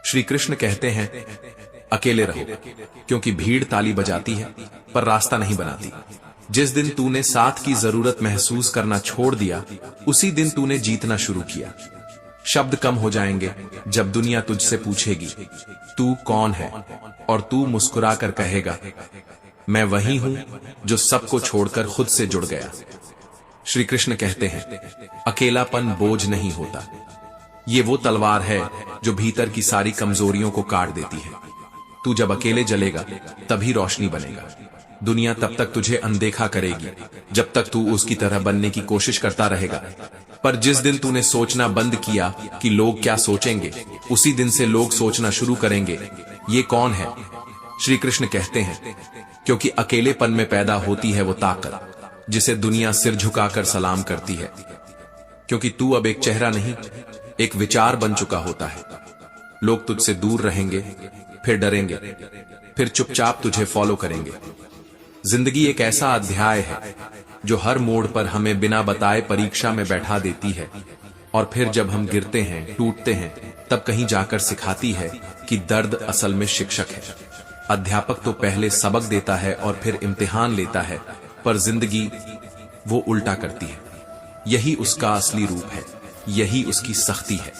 श्री कृष्ण कहते हैं, अकेले रहो, क्योंकि भीड़ ताली बजाती है पर रास्ता नहीं बनाती। जिस दिन तूने साथ की जरूरत महसूस करना छोड़ दिया, उसी दिन तूने जीतना शुरू किया। शब्द कम हो जाएंगे जब दुनिया तुझसे पूछेगी तू कौन है, और तू मुस्कुराकर कहेगा, मैं वही हूं जो सबको छोड़कर खुद से जुड़ गया। श्री कृष्ण कहते हैं, अकेलापन बोझ नहीं होता, ये वो तलवार है जो भीतर की सारी कमजोरियों को काट देती है। तू जब अकेले जलेगा तभी रोशनी बनेगा। दुनिया तब तक तुझे अनदेखा करेगी जब तक तू उसकी तरह बनने की कोशिश करता रहेगा, पर जिस दिन तूने सोचना बंद किया कि लोग क्या सोचेंगे, उसी दिन से लोग सोचना शुरू करेंगे, ये कौन है। श्री कृष्ण कहते हैं, क्योंकि अकेलेपन में पैदा होती है वो ताकत जिसे दुनिया सिर झुकाकर सलाम करती है। क्योंकि तू अब एक चेहरा नहीं, एक विचार बन चुका होता है। लोग तुझसे दूर रहेंगे, फिर डरेंगे, फिर चुपचाप तुझे फॉलो करेंगे। जिंदगी एक ऐसा अध्याय है जो हर मोड़ पर हमें बिना बताए परीक्षा में बैठा देती है, और फिर जब हम गिरते हैं, टूटते हैं, तब कहीं जाकर सिखाती है कि दर्द असल में शिक्षक है। अध्यापक तो पहले सबक देता है और फिर इम्तिहान लेता है, पर जिंदगी वो उल्टा करती है। यही उसका असली रूप है, यही उसकी सख्ती है।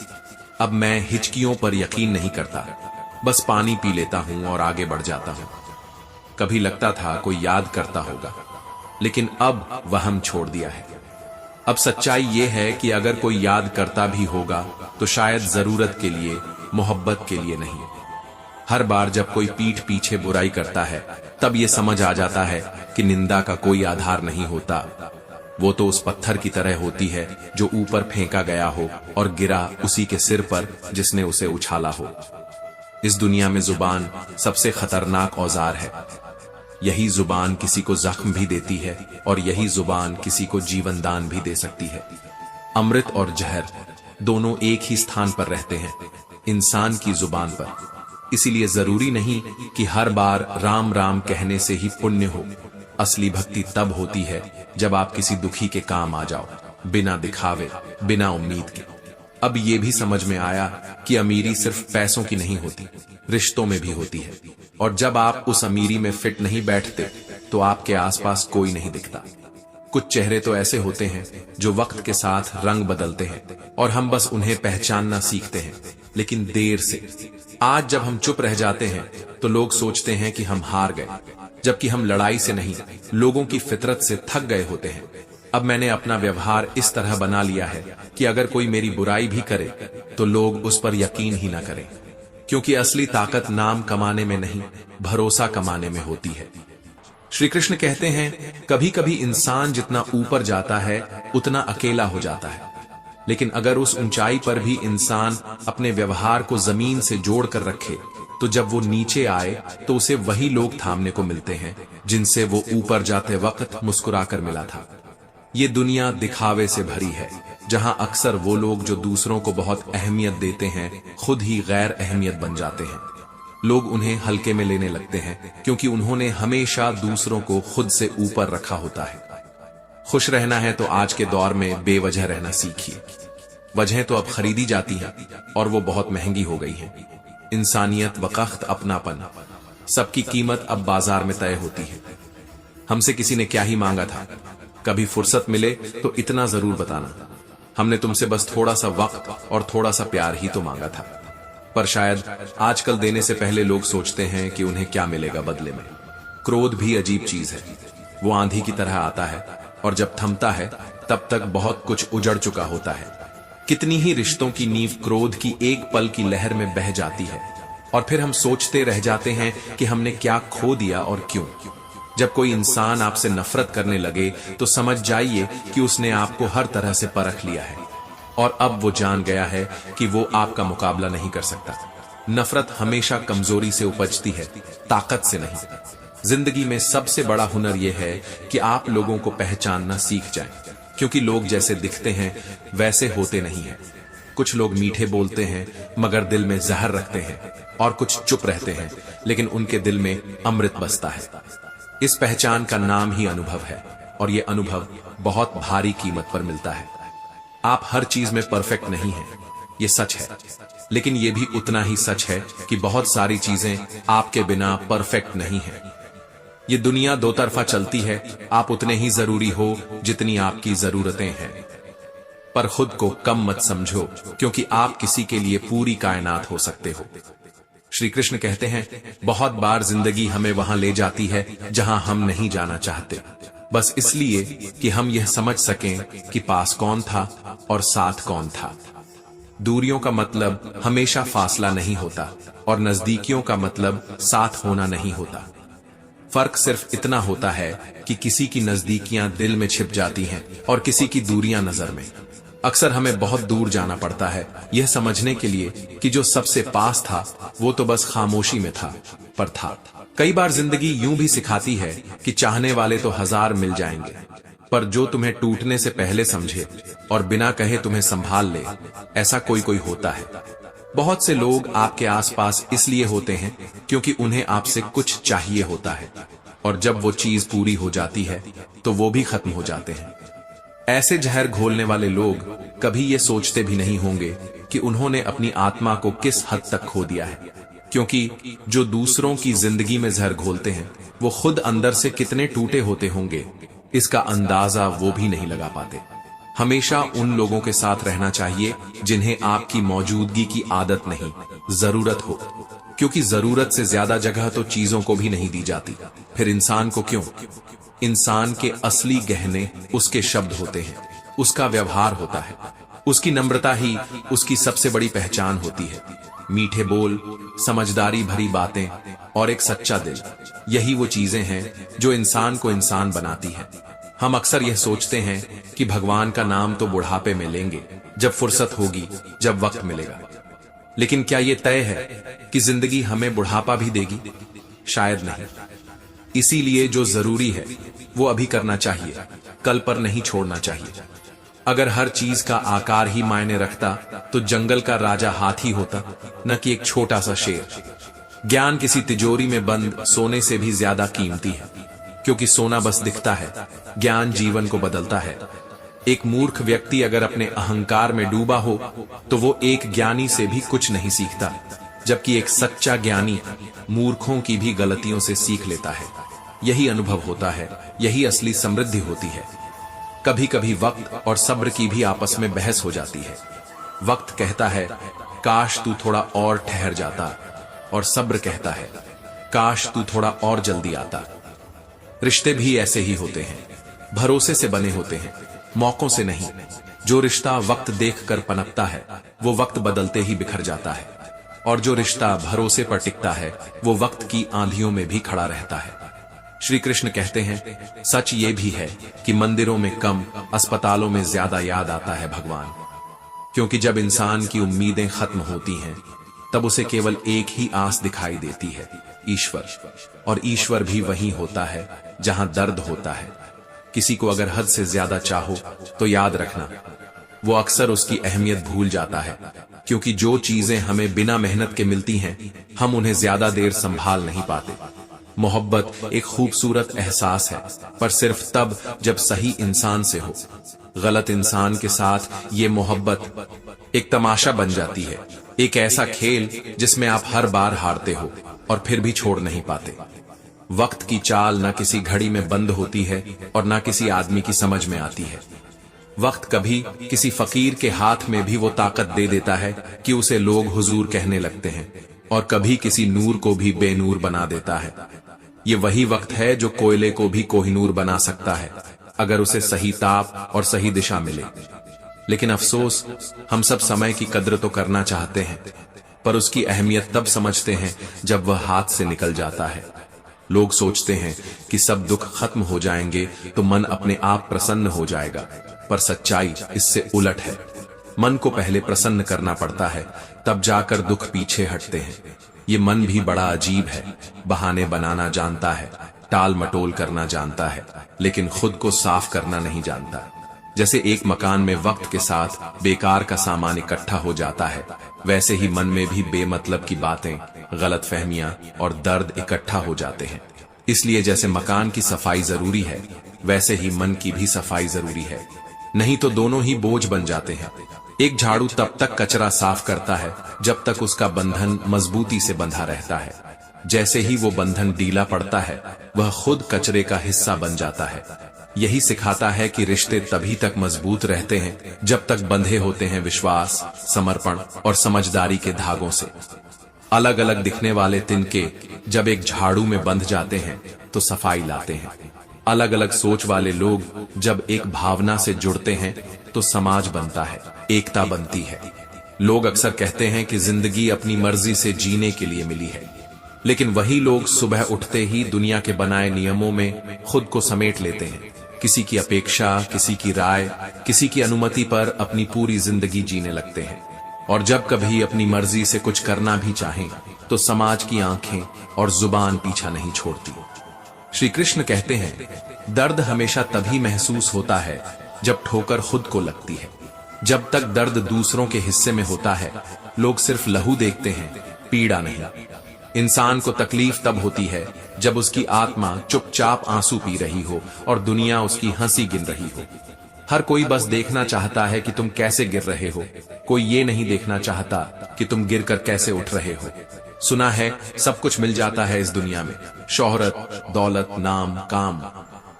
अब मैं हिचकियों पर यकीन नहीं करता, बस पानी पी लेता हूं और आगे बढ़ जाता हूं। कभी लगता था कोई याद करता होगा, लेकिन अब वहम छोड़ दिया है। अब सच्चाई यह है कि अगर कोई याद करता भी होगा तो शायद जरूरत के लिए, मोहब्बत के लिए नहीं। हर बार जब कोई पीठ पीछे बुराई करता है, तब यह समझ आ जाता है कि निंदा का कोई आधार नहीं होता। वो तो उस पत्थर की तरह होती है जो ऊपर फेंका गया हो और गिरा उसी के सिर पर जिसने उसे उछाला हो। इस दुनिया में जुबान सबसे खतरनाक औजार है। यही जुबान किसी को जख्म भी देती है और यही जुबान किसी को जीवन दान भी दे सकती है। अमृत और जहर दोनों एक ही स्थान पर रहते हैं, इंसान की जुबान पर। इसीलिए जरूरी नहीं कि हर बार राम राम कहने से ही पुण्य हो। असली भक्ति तब होती है जब आप किसी दुखी के काम आ जाओ, बिना दिखावे, बिना उम्मीद के। अब ये भी समझ में आया कि अमीरी सिर्फ पैसों की नहीं होती, रिश्तों में भी होती है। और जब आप उस अमीरी में फिट नहीं बैठते तो आपके आसपास कोई नहीं दिखता। कुछ चेहरे तो ऐसे होते हैं जो वक्त के साथ रंग बदलते हैं और हम बस उन्हें पहचानना सीखते हैं, लेकिन देर से। आज जब हम चुप रह जाते हैं तो लोग सोचते हैं कि हम हार गए, जबकि हम लड़ाई से नहीं, लोगों की फितरत से थक गए होते हैं। अब मैंने अपना व्यवहार इस तरह बना लिया है कि अगर कोई मेरी बुराई भी करे तो लोग उस पर यकीन ही ना करें, क्योंकि असली ताकत नाम कमाने में नहीं, भरोसा कमाने में होती है। श्री कृष्ण कहते हैं, कभी कभी इंसान जितना ऊपर जाता है उतना अकेला हो जाता है, लेकिन अगर उस ऊंचाई पर भी इंसान अपने व्यवहार को जमीन से जोड़कर रखे तो जब वो नीचे आए तो उसे वही लोग थामने को मिलते हैं जिनसे वो ऊपर जाते वक्त मुस्कुराकर मिला था। ये दुनिया दिखावे से भरी है, जहां अक्सर वो लोग जो दूसरों को बहुत अहमियत देते हैं खुद ही गैर अहमियत बन जाते हैं। लोग उन्हें हल्के में लेने लगते हैं क्योंकि उन्होंने हमेशा दूसरों को खुद से ऊपर रखा होता है। खुश रहना है तो आज के दौर में बेवजह रहना सीखिए। वजह तो अब खरीदी जाती हैं और वो बहुत महंगी हो गई हैं। इंसानियत, वक़्त, अपनापन, सबकी कीमत अब बाजार में तय होती है। हमसे किसी ने क्या ही मांगा था, कभी फुर्सत मिले तो इतना जरूर बताना। हमने तुमसे बस थोड़ा सा वक्त और थोड़ा सा प्यार ही तो मांगा था। पर शायद आजकल देने से पहले लोग सोचते हैं कि उन्हें क्या मिलेगा बदले में। क्रोध भी अजीब चीज है, वो आंधी की तरह आता है और जब थमता है तब तक बहुत कुछ उजड़ चुका होता है। कितनी ही रिश्तों की नींव क्रोध की एक पल की लहर में बह जाती है और फिर हम सोचते रह जाते हैं कि हमने क्या खो दिया और क्यों। जब कोई इंसान आपसे नफरत करने लगे तो समझ जाइए कि उसने आपको हर तरह से परख लिया है और अब वो जान गया है कि वो आपका मुकाबला नहीं कर सकता। नफरत हमेशा कमजोरी से उपजती है, ताकत से नहीं। जिंदगी में सबसे बड़ा हुनर यह है कि आप लोगों को पहचानना सीख जाएं, क्योंकि लोग जैसे दिखते हैं वैसे होते नहीं हैं। कुछ लोग मीठे बोलते हैं मगर दिल में जहर रखते हैं, और कुछ चुप रहते हैं लेकिन उनके दिल में अमृत बसता है। इस पहचान का नाम ही अनुभव है, और यह अनुभव बहुत भारी कीमत पर मिलता है। आप हर चीज में परफेक्ट नहीं हैं, ये सच है, लेकिन ये भी उतना ही सच है कि बहुत सारी चीजें आपके बिना परफेक्ट नहीं है। ये दुनिया दो तरफा चलती है, आप उतने ही जरूरी हो जितनी आपकी जरूरतें हैं। पर खुद को कम मत समझो, क्योंकि आप किसी के लिए पूरी कायनात हो सकते हो। श्री कृष्ण कहते हैं, बहुत बार जिंदगी हमें वहां ले जाती है जहां हम नहीं जाना चाहते, बस इसलिए कि हम यह समझ सकें कि पास कौन था और साथ कौन था। दूरियों का मतलब हमेशा फासला नहीं होता और नजदीकियों का मतलब साथ होना नहीं होता। फर्क सिर्फ इतना होता है कि किसी की नजदीकियां दिल में छिप जाती हैं और किसी की दूरियां नजर में। अक्सर हमें बहुत दूर जाना पड़ता है यह समझने के लिए कि जो सबसे पास था वो तो बस खामोशी में था, पर था। कई बार जिंदगी यूं भी सिखाती है कि चाहने वाले तो हजार मिल जाएंगे, पर जो तुम्हें टूटने से पहले समझे और बिना कहे तुम्हें संभाल ले, ऐसा कोई कोई होता है। बहुत से लोग आपके आसपास इसलिए होते हैं क्योंकि उन्हें आपसे कुछ चाहिए होता है, और जब वो चीज पूरी हो जाती है तो वो भी खत्म हो जाते हैं। ऐसे जहर घोलने वाले लोग कभी ये सोचते भी नहीं होंगे कि उन्होंने अपनी आत्मा को किस हद तक खो दिया है, क्योंकि जो दूसरों की जिंदगी में जहर घोलते हैं वो खुद अंदर से कितने टूटे होते होंगे, इसका अंदाजा वो भी नहीं लगा पाते। हमेशा उन लोगों के साथ रहना चाहिए जिन्हें आपकी मौजूदगी की आदत नहीं, जरूरत हो, क्योंकि जरूरत से ज्यादा जगह तो चीजों को भी नहीं दी जाती। फिर इंसान को क्यों? इंसान के असली गहने उसके शब्द होते हैं, उसका व्यवहार होता है, उसकी नम्रता ही उसकी सबसे बड़ी पहचान होती है। मीठे बोल, समझदारी भरी बातें और एक सच्चा दिल, यही वो चीजें हैं जो इंसान को इंसान बनाती है। हम अक्सर यह सोचते हैं कि भगवान का नाम तो बुढ़ापे में लेंगे, जब फुर्सत होगी, जब वक्त मिलेगा। लेकिन क्या यह तय है कि जिंदगी हमें बुढ़ापा भी देगी? शायद नहीं। इसीलिए जो जरूरी है वो अभी करना चाहिए, कल पर नहीं छोड़ना चाहिए। अगर हर चीज का आकार ही मायने रखता तो जंगल का राजा हाथी होता, न कि एक छोटा सा शेर। ज्ञान किसी तिजोरी में बंद सोने से भी ज्यादा कीमती है, क्योंकि सोना बस दिखता है, ज्ञान जीवन को बदलता है। एक मूर्ख व्यक्ति अगर अपने अहंकार में डूबा हो तो वो एक ज्ञानी से भी कुछ नहीं सीखता, जबकि एक सच्चा ज्ञानी मूर्खों की भी गलतियों से सीख लेता है। यही अनुभव होता है, यही असली समृद्धि होती है। कभी कभी वक्त और सब्र की भी आपस में बहस हो जाती है। वक्त कहता है काश तू थोड़ा और ठहर जाता, और सब्र कहता है काश तू थोड़ा और जल्दी आता। रिश्ते भी ऐसे ही होते हैं, भरोसे से बने होते हैं, मौकों से नहीं। जो रिश्ता वक्त देखकर पनपता है वो वक्त बदलते ही बिखर जाता है, और जो रिश्ता भरोसे पर टिकता है वो वक्त की आंधियों में भी खड़ा रहता है। श्री कृष्ण कहते हैं, सच ये भी है कि मंदिरों में कम, अस्पतालों में ज्यादा याद आता है भगवान, क्योंकि जब इंसान की उम्मीदें खत्म होती हैं तब उसे केवल एक ही आस दिखाई देती है, ईश्वर। और ईश्वर भी वहीं होता है जहां दर्द होता है। किसी को अगर हद से ज्यादा चाहो तो याद रखना वो अक्सर उसकी अहमियत भूल जाता है, क्योंकि जो चीजें हमें बिना मेहनत के मिलती हैं हम उन्हें ज्यादा देर संभाल नहीं पाते। मोहब्बत एक खूबसूरत एहसास है, पर सिर्फ तब जब सही इंसान से हो। गलत इंसान के साथ ये मोहब्बत एक तमाशा बन जाती है, एक ऐसा खेल जिसमें आप हर बार हारते हो और फिर भी छोड़ नहीं पाते। वक्त की चाल न किसी घड़ी में बंद होती है और न किसी आदमी की समझ में आती है। वक्त कभी किसी फकीर के हाथ में भी वो ताकत दे देता है कि उसे लोग हुजूर कहने लगते हैं, और कभी किसी नूर को भी बेनूर बना देता है। ये वही वक्त है जो कोयले को भी कोहिनूर बना सकता है, अगर उसे सही ताप और सही दिशा मिले। लेकिन अफसोस, हम सब समय की कद्र तो करना चाहते हैं, पर उसकी अहमियत तब समझते हैं जब वह हाथ से निकल जाता है। लोग सोचते हैं कि सब दुख खत्म हो जाएंगे तो मन अपने आप प्रसन्न हो जाएगा, पर सच्चाई इससे उलट है। मन को पहले प्रसन्न करना पड़ता है, तब जाकर दुख पीछे हटते हैं। ये मन भी बड़ा अजीब है, बहाने बनाना जानता है, टाल मटोल करना जानता है, लेकिन खुद को साफ करना नहीं जानता। जैसे एक मकान में वक्त के साथ बेकार का सामान इकट्ठा हो जाता है, वैसे ही मन में भी बेमतलब की बातें, गलतफहमियां और दर्द इकट्ठा हो जाते हैं। इसलिए जैसे मकान की सफाई जरूरी है, वैसे ही मन की भी सफाई जरूरी है, नहीं तो दोनों ही बोझ बन जाते हैं। एक झाड़ू तब तक कचरा साफ करता है जब तक उसका बंधन मजबूती से बंधा रहता है। जैसे ही वो बंधन ढीला पड़ता है, वह खुद कचरे का हिस्सा बन जाता है। यही सिखाता है कि रिश्ते तभी तक मजबूत रहते हैं जब तक बंधे होते हैं विश्वास, समर्पण और समझदारी के धागों से। अलग अलग दिखने वाले तिनके जब एक झाड़ू में बंध जाते हैं तो सफाई लाते हैं। अलग अलग सोच वाले लोग जब एक भावना से जुड़ते हैं तो समाज बनता है, एकता बनती है। लोग अक्सर कहते हैं कि जिंदगी अपनी मर्जी से जीने के लिए मिली है, लेकिन वही लोग सुबह उठते ही दुनिया के बनाए नियमों में खुद को समेट लेते हैं। किसी की अपेक्षा, किसी की राय, किसी की अनुमति पर अपनी पूरी जिंदगी जीने लगते हैं। और जब कभी अपनी मर्जी से कुछ करना भी चाहें तो समाज की आंखें और जुबान पीछा नहीं छोड़ती। श्री कृष्ण कहते हैं, दर्द हमेशा तभी महसूस होता है जब ठोकर खुद को लगती है। जब तक दर्द दूसरों के हिस्से में होता है, लोग सिर्फ लहू देखते हैं, पीड़ा नहीं। इंसान को तकलीफ तब होती है जब उसकी आत्मा चुपचाप आंसू पी रही हो और दुनिया उसकी हंसी गिन रही हो। हर कोई बस देखना चाहता है कि तुम कैसे गिर रहे हो, कोई ये नहीं देखना चाहता कि तुम गिरकर कैसे उठ रहे हो। सुना है सब कुछ मिल जाता है इस दुनिया में, शोहरत, दौलत, नाम, काम,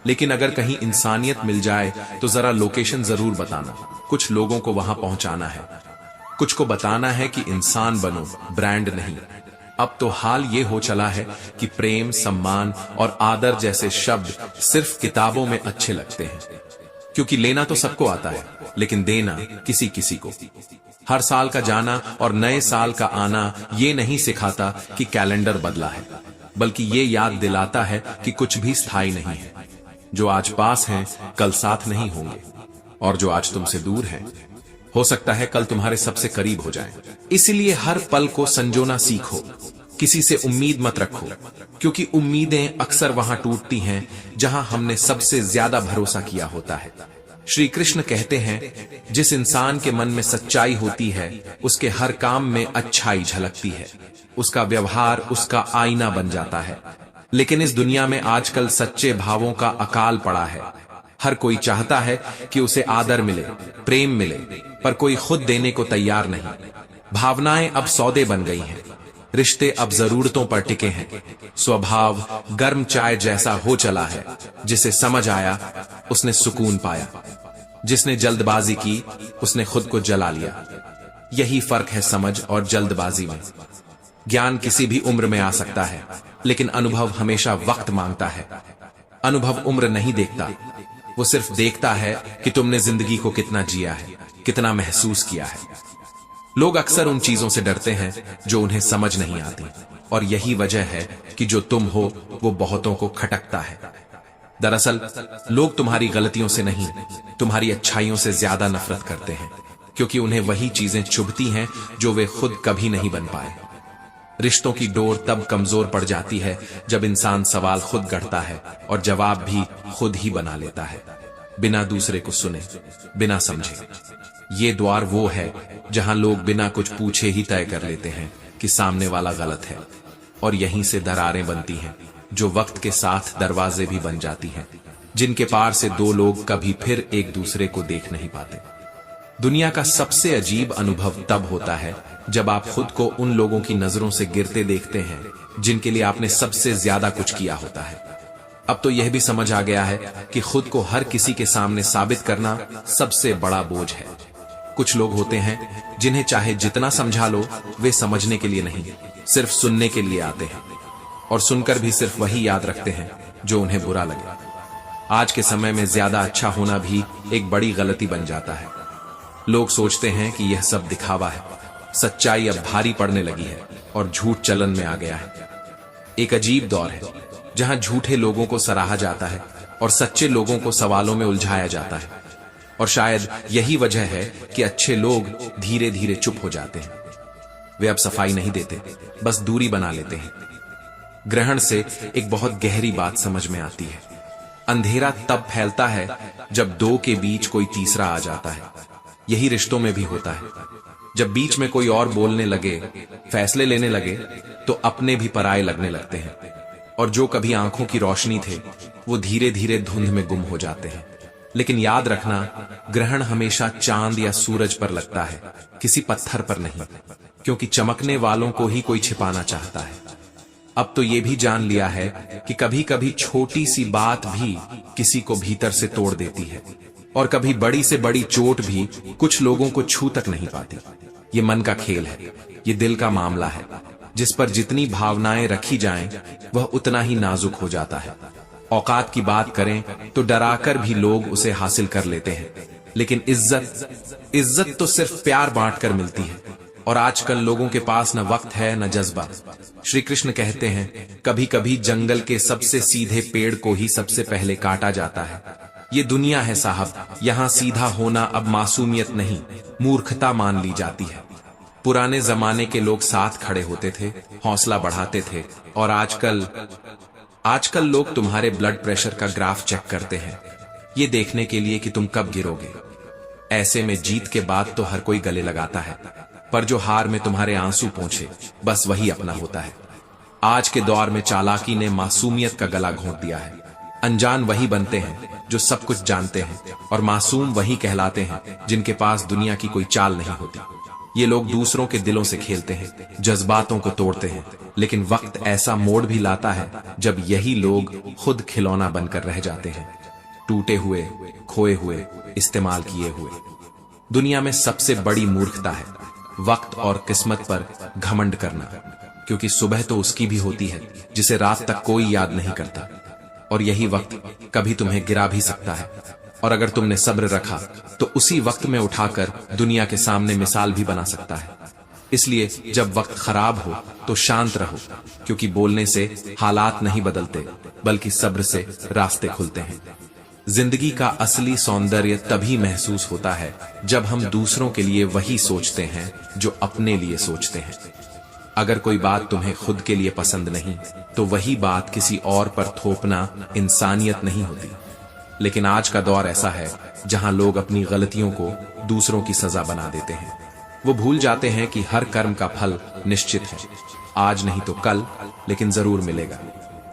लेकिन अगर कहीं इंसानियत मिल जाए तो जरा लोकेशन जरूर बताना। कुछ लोगों को वहां पहुंचाना है, कुछ को बताना है कि इंसान बनो, ब्रांड नहीं। अब तो हाल ये हो चला है कि प्रेम, सम्मान और आदर जैसे शब्द सिर्फ किताबों में अच्छे लगते हैं, क्योंकि लेना तो सबको आता है, लेकिन देना किसी किसी को। हर साल का जाना और नए साल का आना ये नहीं सिखाता कि कैलेंडर बदला है, बल्कि ये याद दिलाता है कि कुछ भी स्थायी नहीं है। जो आज पास हैं कल साथ नहीं होंगे, और जो आज तुमसे दूर हैं हो सकता है कल तुम्हारे सबसे करीब हो जाएं। इसलिए हर पल को संजोना सीखो, किसी से उम्मीद मत रखो, क्योंकि उम्मीदें अक्सर वहां टूटती हैं जहां हमने सबसे ज्यादा भरोसा किया होता है। श्री कृष्ण कहते हैं, जिस इंसान के मन में सच्चाई होती है उसके हर काम में अच्छाई झलकती है, उसका व्यवहार उसका आईना बन जाता है। लेकिन इस दुनिया में आजकल सच्चे भावों का अकाल पड़ा है। हर कोई चाहता है कि उसे आदर मिले, प्रेम मिले, पर कोई खुद देने को तैयार नहीं। भावनाएं अब सौदे बन गई हैं, रिश्ते अब जरूरतों पर टिके हैं। स्वभाव गर्म चाय जैसा हो चला है, जिसे समझ आया उसने सुकून पाया, जिसने जल्दबाजी की उसने खुद को जला लिया। यही फर्क है समझ और जल्दबाजी में। ज्ञान किसी भी उम्र में आ सकता है, लेकिन अनुभव हमेशा वक्त मांगता है। अनुभव उम्र नहीं देखता, वो सिर्फ देखता है कि तुमने जिंदगी को कितना जिया है, कितना महसूस किया है। लोग अक्सर उन चीजों से डरते हैं जो उन्हें समझ नहीं आती, और यही वजह है कि जो तुम हो वो बहुतों को खटकता है। दरअसल लोग तुम्हारी गलतियों से नहीं, तुम्हारी अच्छाइयों से ज्यादा नफरत करते हैं, क्योंकि उन्हें वही चीजें चुभती हैं जो वे खुद कभी नहीं बन पाए। रिश्तों की डोर तब कमजोर पड़ जाती है जब इंसान सवाल खुद गढ़ता है और जवाब भी खुद ही बना लेता है, बिना दूसरे को सुने, बिना समझे। ये द्वार वो है जहां लोग बिना कुछ पूछे ही तय कर लेते हैं कि सामने वाला गलत है, और यहीं से दरारें बनती हैं जो वक्त के साथ दरवाजे भी बन जाती हैं, जिनके पार से दो लोग कभी फिर एक दूसरे को देख नहीं पाते। दुनिया का सबसे अजीब अनुभव तब होता है जब आप खुद को उन लोगों की नजरों से गिरते देखते हैं जिनके लिए आपने सबसे ज्यादा कुछ किया होता है। अब तो यह भी समझ आ गया है कि खुद को हर किसी के सामने साबित करना सबसे बड़ा बोझ है। कुछ लोग होते हैं जिन्हें चाहे जितना समझा लो, वे समझने के लिए नहीं, सिर्फ सुनने के लिए आते हैं, और सुनकर भी सिर्फ वही याद रखते हैं जो उन्हें बुरा लगे। आज के समय में ज्यादा अच्छा होना भी एक बड़ी गलती बन जाता है। लोग सोचते हैं कि यह सब दिखावा है, सच्चाई अब भारी पड़ने लगी है और झूठ चलन में आ गया है। एक अजीब दौर है जहां झूठे लोगों को सराहा जाता है और सच्चे लोगों को सवालों में उलझाया जाता है, और शायद यही वजह है कि अच्छे लोग धीरे धीरे चुप हो जाते हैं। वे अब सफाई नहीं देते, बस दूरी बना लेते हैं। ग्रहण से एक बहुत गहरी बात समझ में आती है। अंधेरा तब फैलता है जब दो के बीच कोई तीसरा आ जाता है। यही रिश्तों में भी होता है। जब बीच में कोई और बोलने लगे, फैसले लेने लगे, तो अपने भी पराये लगने लगते हैं, और जो कभी आंखों की रोशनी थे वो धीरे धीरे धुंध में गुम हो जाते हैं। लेकिन याद रखना, ग्रहण हमेशा चांद या सूरज पर लगता है, किसी पत्थर पर नहीं, क्योंकि चमकने वालों को ही कोई छिपाना चाहता है। अब तो ये भी जान लिया है कि कभी कभी छोटी सी बात भी किसी को भीतर से तोड़ देती है, और कभी बड़ी से बड़ी चोट भी कुछ लोगों को छू तक नहीं पाती। ये मन का खेल है, ये दिल का मामला है, जिस पर जितनी भावनाएं रखी जाएं, वह उतना ही नाजुक हो जाता है। औकात की बात करें तो डराकर भी लोग उसे हासिल कर लेते हैं, लेकिन इज्जत तो सिर्फ प्यार बांटकर मिलती है, और आजकल लोगों के पास न वक्त है न जज्बा। श्री कृष्ण कहते हैं, कभी कभी जंगल के सबसे सीधे पेड़ को ही सबसे पहले काटा जाता है। ये दुनिया है साहब, यहाँ सीधा होना अब मासूमियत नहीं, मूर्खता मान ली जाती है। पुराने जमाने के लोग साथ खड़े होते थे, हौसला बढ़ाते थे, और आजकल लोग तुम्हारे ब्लड प्रेशर का ग्राफ चेक करते हैं, ये देखने के लिए कि तुम कब गिरोगे। ऐसे में जीत के बाद तो हर कोई गले लगाता है, पर जो हार में तुम्हारे आंसू पोंछे, बस वही अपना होता है। आज के दौर में चालाकी ने मासूमियत का गला घोंट दिया है। अनजान वही बनते हैं जो सब कुछ जानते हैं, और मासूम वही कहलाते हैं जिनके पास दुनिया की कोई चाल नहीं होती। ये लोग दूसरों के दिलों से खेलते हैं, जज्बातों को तोड़ते हैं, लेकिन वक्त ऐसा मोड़ भी लाता है जब यही लोग खुद खिलौना बनकर रह जाते हैं, टूटे हुए, खोए हुए, इस्तेमाल किए हुए। दुनिया में सबसे बड़ी मूर्खता है वक्त और किस्मत पर घमंड करना, क्योंकि सुबह तो उसकी भी होती है जिसे रात तक कोई याद नहीं करता, और यही वक्त कभी तुम्हें गिरा भी सकता है, और अगर तुमने सब्र रखा तो उसी वक्त में उठाकर दुनिया के सामने मिसाल भी बना सकता है। इसलिए जब वक्त खराब हो तो शांत रहो, क्योंकि बोलने से हालात नहीं बदलते, बल्कि सब्र से रास्ते खुलते हैं। जिंदगी का असली सौंदर्य तभी महसूस होता है जब हम दूसरों के लिए वही सोचते हैं जो अपने लिए सोचते हैं। अगर कोई बात तुम्हें खुद के लिए पसंद नहीं, तो वही बात किसी और पर थोपना इंसानियत नहीं होती। लेकिन आज का दौर ऐसा है जहां लोग अपनी गलतियों को दूसरों की सजा बना देते हैं। वो भूल जाते हैं कि हर कर्म का फल निश्चित है, आज नहीं तो कल, लेकिन जरूर मिलेगा।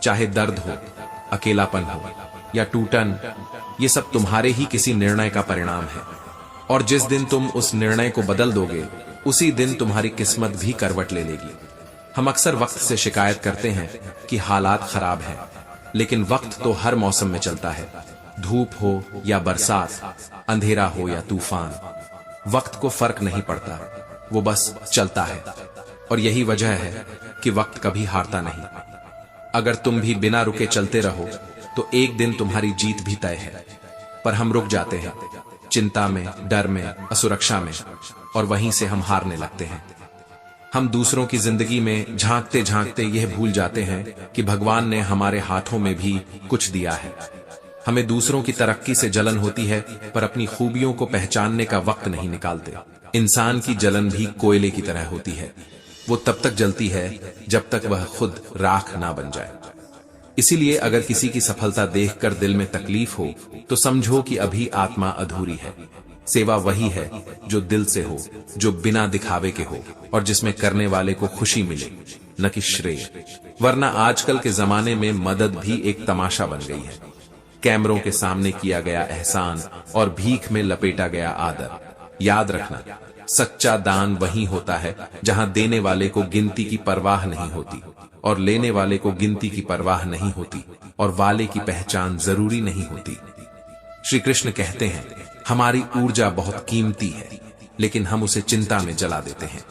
चाहे दर्द हो, अकेलापन हो या टूटन, ये सब तुम्हारे ही किसी निर्णय का परिणाम है, और जिस दिन तुम उस निर्णय को बदल दोगे, उसी दिन तुम्हारी किस्मत भी करवट ले लेगी। हम अक्सर वक्त से शिकायत करते हैं कि हालात खराब हैं, लेकिन वक्त तो हर मौसम में चलता है, धूप हो या बरसात, अंधेरा हो या तूफान। वक्त को फर्क नहीं पड़ता, वो बस चलता है, और यही वजह है कि वक्त कभी हारता नहीं। अगर तुम भी बिना रुके चलते रहो तो एक दिन तुम्हारी जीत भी तय है, पर हम रुक जाते हैं चिंता में, डर में, असुरक्षा में, और वहीं से हम हारने लगते हैं। हम दूसरों की जिंदगी में झांकते झांकते यह भूल जाते हैं कि भगवान ने हमारे हाथों में भी कुछ दिया है। हमें दूसरों की तरक्की से जलन होती है, पर अपनी खूबियों को पहचानने का वक्त नहीं निकालते। इंसान की जलन भी कोयले की तरह होती है, वो तब तक जलती है जब तक वह खुद राख ना बन जाए। इसीलिए अगर किसी की सफलता देखकर दिल में तकलीफ हो तो समझो कि अभी आत्मा अधूरी है। सेवा वही है जो दिल से हो, जो बिना दिखावे के हो, और जिसमें करने वाले को खुशी मिले, न कि श्रेय। वरना आजकल के जमाने में मदद भी एक तमाशा बन गई है। कैमरों के सामने किया गया एहसान और भीख में लपेटा गया आदर। याद रखना, सच्चा दान वही होता है जहां देने वाले को गिनती की परवाह नहीं होती, और लेने वाले को गिनती की परवाह नहीं होती, और वाले की पहचान जरूरी नहीं होती। श्री कृष्ण कहते हैं, हमारी ऊर्जा बहुत कीमती है, लेकिन हम उसे चिंता में जला देते हैं।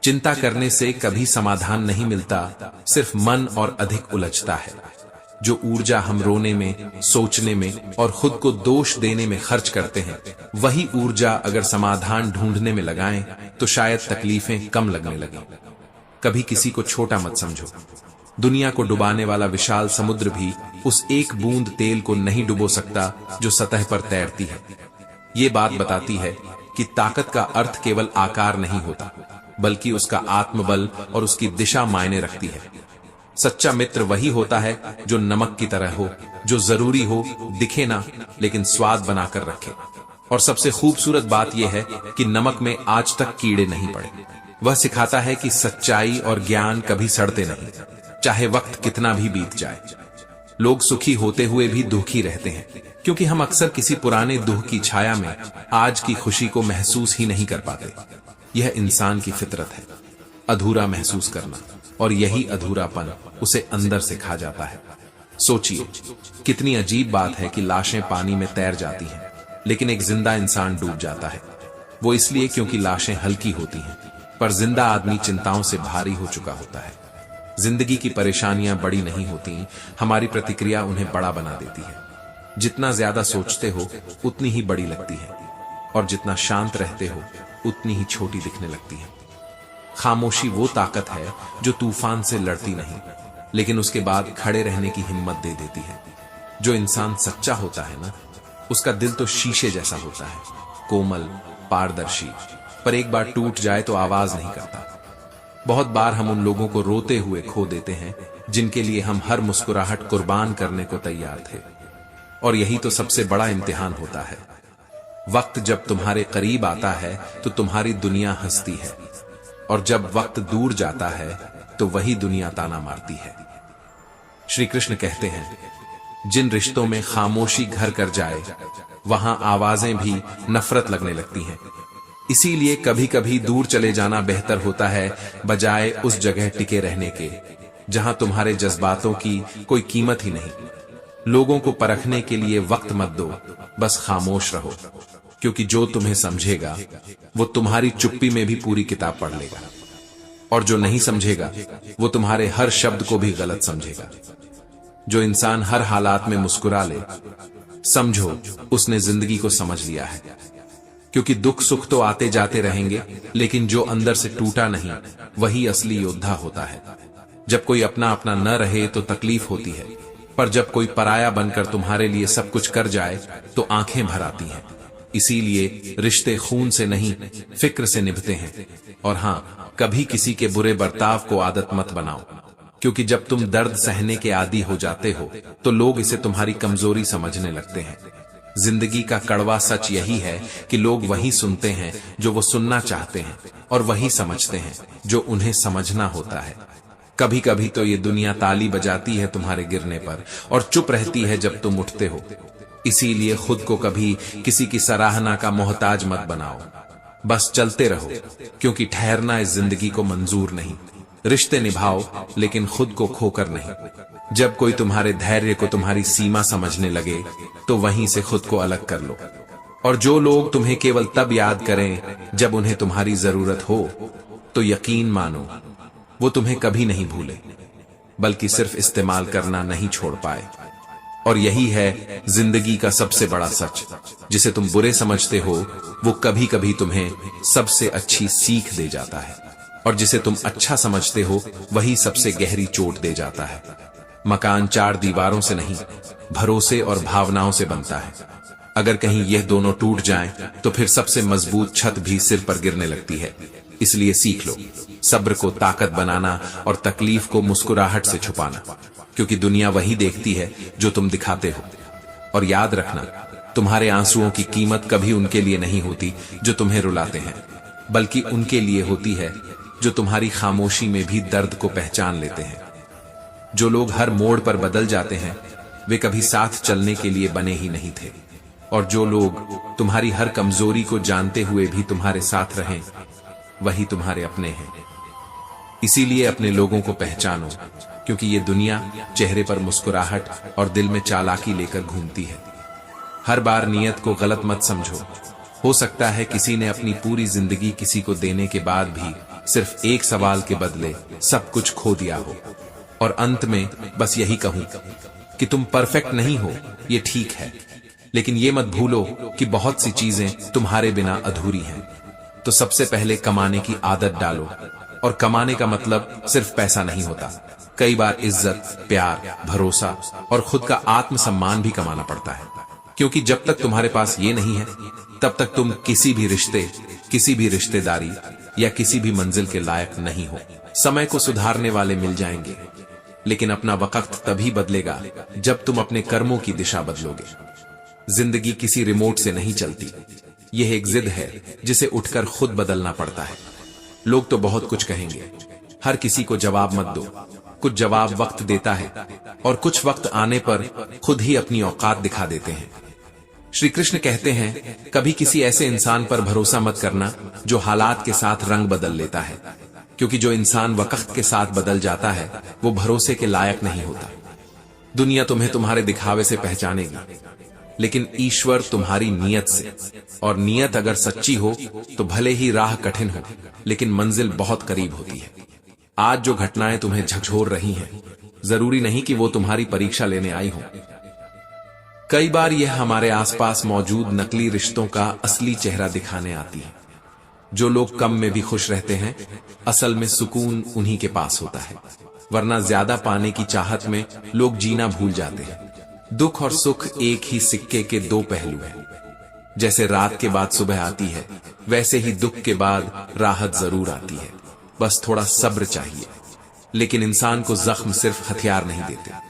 चिंता करने से कभी समाधान नहीं मिलता, सिर्फ मन और अधिक उलझता है। जो ऊर्जा हम रोने में, सोचने में और खुद को दोष देने में खर्च करते हैं, वही ऊर्जा अगर समाधान ढूंढने में लगाएं तो शायद तकलीफें कम लगने लगें। कभी किसी को छोटा मत समझो। दुनिया को डुबाने वाला विशाल समुद्र भी उस एक बूंद तेल को नहीं डुबो सकता जो सतह पर तैरती है। ये बात बताती है कि ताकत का अर्थ केवल आकार नहीं होता, बल्कि उसका आत्मबल और उसकी दिशा मायने रखती है। सच्चा मित्र वही होता है जो नमक की तरह हो, जो जरूरी हो, दिखे ना, लेकिन स्वाद बनाकर रखे। और सबसे खूबसूरत बात यह है कि नमक में आज तक कीड़े नहीं पड़े। वह सिखाता है कि सच्चाई और ज्ञान कभी सड़ते नहीं, चाहे वक्त कितना भी बीत जाए। लोग सुखी होते हुए भी दुखी रहते हैं, क्योंकि हम अक्सर किसी पुराने दुख की छाया में आज की खुशी को महसूस ही नहीं कर पाते। यह इंसान की फितरत है, अधूरा महसूस करना, और यही अधूरापन उसे अंदर से खा जाता है। सोचिए, कितनी अजीब बात है कि लाशें पानी में तैर जाती हैं, लेकिन एक जिंदा इंसान डूब जाता है। वो इसलिए क्योंकि लाशें हल्की होती हैं, पर जिंदा आदमी चिंताओं से भारी हो चुका होता है। जिंदगी की परेशानियां बड़ी नहीं होती, हमारी प्रतिक्रिया उन्हें बड़ा बना देती है। जितना ज्यादा सोचते हो उतनी ही बड़ी लगती है, और जितना शांत रहते हो उतनी ही छोटी दिखने लगती है। खामोशी वो ताकत है जो तूफान से लड़ती नहीं, लेकिन उसके बाद खड़े रहने की हिम्मत दे देती है। जो इंसान सच्चा होता है ना, उसका दिल तो शीशे जैसा होता है, कोमल, पारदर्शी, पर एक बार टूट जाए तो आवाज नहीं करता। बहुत बार हम उन लोगों को रोते हुए खो देते हैं जिनके लिए हम हर मुस्कुराहट कुर्बान करने को तैयार थे। और यही तो सबसे बड़ा इम्तिहान होता है। वक्त जब तुम्हारे करीब आता है तो तुम्हारी दुनिया हंसती है, और जब वक्त दूर जाता है तो वही दुनिया ताना मारती है। श्री कृष्ण कहते हैं, जिन रिश्तों में खामोशी घर कर जाए वहां आवाजें भी नफरत लगने लगती हैं। इसीलिए कभी कभी दूर चले जाना बेहतर होता है, बजाय उस जगह टिके रहने के जहां तुम्हारे जज्बातों की कोई कीमत ही नहीं। लोगों को परखने के लिए वक्त मत दो, बस खामोश रहो, क्योंकि जो तुम्हें समझेगा वो तुम्हारी चुप्पी में भी पूरी किताब पढ़ लेगा, और जो नहीं समझेगा वो तुम्हारे हर शब्द को भी गलत समझेगा। जो इंसान हर हालात में मुस्कुरा ले, समझो उसने जिंदगी को समझ लिया है। क्योंकि दुख सुख तो आते जाते रहेंगे, लेकिन जो अंदर से टूटा नहीं वही असली योद्धा होता है। जब कोई अपना अपना न रहे तो तकलीफ होती है, पर जब कोई पराया बनकर तुम्हारे लिए सब कुछ कर जाए तो आंखें भर आती हैं। इसीलिए रिश्ते खून से नहीं, फिक्र से निभते हैं। और हाँ, कभी किसी के बुरे बर्ताव को आदत मत बनाओ, क्योंकि जब तुम दर्द सहने के आदी हो जाते हो तो लोग इसे तुम्हारी कमजोरी समझने लगते हैं। जिंदगी का कड़वा सच यही है कि लोग वही सुनते हैं जो वो सुनना चाहते हैं, और वही समझते हैं जो उन्हें समझना होता है। कभी कभी तो ये दुनिया ताली बजाती है तुम्हारे गिरने पर, और चुप रहती है जब तुम उठते हो। इसीलिए खुद को कभी किसी की सराहना का मोहताज मत बनाओ, बस चलते रहो, क्योंकि ठहरना इस जिंदगी को मंजूर नहीं। रिश्ते निभाओ, लेकिन खुद को खोकर नहीं। जब कोई तुम्हारे धैर्य को तुम्हारी सीमा समझने लगे तो वहीं से खुद को अलग कर लो। और जो लोग तुम्हें केवल तब याद करें जब उन्हें तुम्हारी जरूरत हो, तो यकीन मानो वो तुम्हें कभी नहीं भूले, बल्कि सिर्फ इस्तेमाल करना नहीं छोड़ पाए। और यही है जिंदगी का सबसे बड़ा सच, जिसे तुम बुरे समझते हो वो कभी कभी तुम्हें सबसे अच्छी सीख दे जाता है, और जिसे तुम अच्छा समझते हो वही सबसे गहरी चोट दे जाता है। मकान चार दीवारों से नहीं, भरोसे और भावनाओं से बनता है। अगर कहीं यह दोनों टूट जाएं, तो फिर सबसे मजबूत छत भी सिर पर गिरने लगती है। इसलिए सीख लो सब्र को ताकत बनाना और तकलीफ को मुस्कुराहट से छुपाना, क्योंकि दुनिया वही देखती है जो तुम दिखाते हो। और याद रखना, तुम्हारे आंसुओं की कीमत कभी उनके लिए नहीं होती जो तुम्हें रुलाते हैं, बल्कि उनके लिए होती है जो तुम्हारी खामोशी में भी दर्द को पहचान लेते हैं। जो लोग हर मोड़ पर बदल जाते हैं वे कभी साथ चलने के लिए बने ही नहीं थे, और जो लोग तुम्हारी हर कमजोरी को जानते हुए भी तुम्हारे साथ रहें वही तुम्हारे अपने हैं। इसीलिए अपने लोगों को पहचानो, क्योंकि ये दुनिया चेहरे पर मुस्कुराहट और दिल में चालाकी लेकर घूमती है। हर बार नियत को गलत मत समझो। हो सकता है किसी ने अपनी पूरी जिंदगी किसी को देने के बाद भी सिर्फ एक सवाल के बदले सब कुछ खो दिया हो। और अंत में बस यही कहूं कि तुम परफेक्ट नहीं हो, ये ठीक है, लेकिन ये मत भूलो कि बहुत सी चीजें तुम्हारे बिना अधूरी हैं। तो सबसे पहले कमाने की आदत डालो, और कमाने का मतलब सिर्फ पैसा नहीं होता। कई बार इज्जत, प्यार, भरोसा और खुद का आत्मसम्मान भी कमाना पड़ता है, क्योंकि जब तक तुम्हारे पास ये नहीं है तब तक तुम किसी भी रिश्ते, किसी भी रिश्तेदारी या किसी भी मंजिल के लायक नहीं हो। समय को सुधारने वाले मिल जाएंगे, लेकिन अपना वक्त तभी बदलेगा जब तुम अपने कर्मों की दिशा बदलोगे। जिंदगी किसी रिमोट से नहीं चलती, यह एक जिद है जिसे उठकर खुद बदलना पड़ता है। लोग तो बहुत कुछ कहेंगे, हर किसी को जवाब मत दो। कुछ जवाब वक्त देता है, और कुछ वक्त आने पर खुद ही अपनी औकात दिखा देते हैं। श्री कृष्ण कहते हैं, कभी किसी ऐसे इंसान पर भरोसा मत करना जो हालात के साथ रंग बदल लेता है, क्योंकि जो इंसान वक्त के साथ बदल जाता है वो भरोसे के लायक नहीं होता। दुनिया तुम्हें तुम्हारे दिखावे से पहचानेगी, लेकिन ईश्वर तुम्हारी नियत से, और नियत अगर सच्ची हो तो भले ही राह कठिन हो लेकिन मंजिल बहुत करीब होती है। आज जो घटनाएं तुम्हें झकझोर रही हैं, जरूरी नहीं कि वो तुम्हारी परीक्षा लेने आई हो। कई बार यह हमारे आसपास मौजूद नकली रिश्तों का असली चेहरा दिखाने आती है। जो लोग कम में भी खुश रहते हैं, असल में सुकून उन्हीं के पास होता है, वरना ज्यादा पाने की चाहत में लोग जीना भूल जाते हैं। दुख और सुख एक ही सिक्के के दो पहलू हैं। जैसे रात के बाद सुबह आती है, वैसे ही दुख के बाद राहत जरूर आती है, बस थोड़ा सब्र चाहिए। लेकिन इंसान को जख्म सिर्फ हथियार नहीं देते,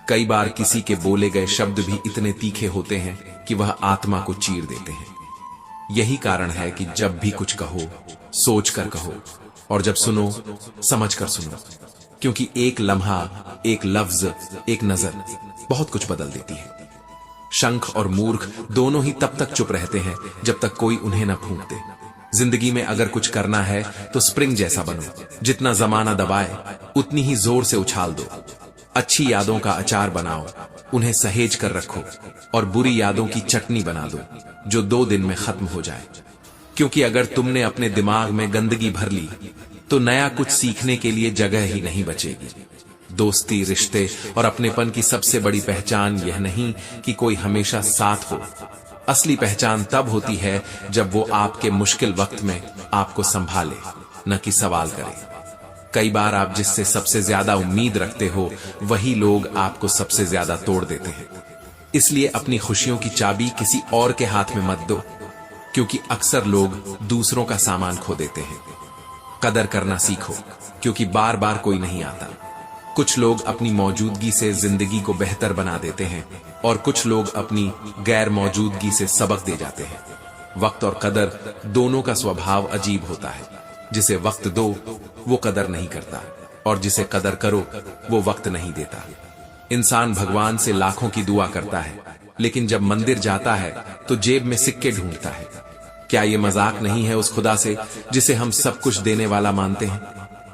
कई बार किसी के बोले गए शब्द भी इतने तीखे होते हैं कि वह आत्मा को चीर देते हैं। यही कारण है कि जब भी कुछ कहो, सोच कर कहो, और जब सुनो, समझ कर सुनो, क्योंकि एक लम्हा, एक लफ्ज, एक नजर बहुत कुछ बदल देती है। शंख और मूर्ख दोनों ही तब तक चुप रहते हैं जब तक कोई उन्हें न फूंक दे। जिंदगी में अगर कुछ करना है तो स्प्रिंग जैसा बनो, जितना जमाना दबाए उतनी ही जोर से उछाल दो। अच्छी यादों का अचार बनाओ, उन्हें सहेज कर रखो, और बुरी यादों की चटनी बना दो जो 2 दिन में खत्म हो जाए। क्योंकि अगर तुमने अपने दिमाग में गंदगी भर ली तो नया कुछ सीखने के लिए जगह ही नहीं बचेगी। दोस्ती, रिश्ते और अपनेपन की सबसे बड़ी पहचान यह नहीं कि कोई हमेशा साथ हो। असली पहचान तब होती है जब वो आपके मुश्किल वक्त में आपको संभाले, न कि सवाल करे। कई बार आप जिससे सबसे ज्यादा उम्मीद रखते हो, वही लोग आपको सबसे ज्यादा तोड़ देते हैं। इसलिए अपनी खुशियों की चाबी किसी और के हाथ में मत दो, क्योंकि अक्सर लोग दूसरों का सामान खो देते हैं। कदर करना सीखो, क्योंकि बार बार कोई नहीं आता। कुछ लोग अपनी मौजूदगी से जिंदगी को बेहतर बना देते हैं, और कुछ लोग अपनी गैर मौजूदगी से सबक दे जाते हैं। वक्त और कदर दोनों का स्वभाव अजीब होता है। जिसे वक्त दो वो कदर नहीं करता, और जिसे कदर करो वो वक्त नहीं देता। इंसान भगवान से लाखों की दुआ करता है, लेकिन जब मंदिर जाता है तो जेब में सिक्के ढूंढता है। क्या ये मजाक नहीं है उस खुदा से जिसे हम सब कुछ देने वाला मानते हैं?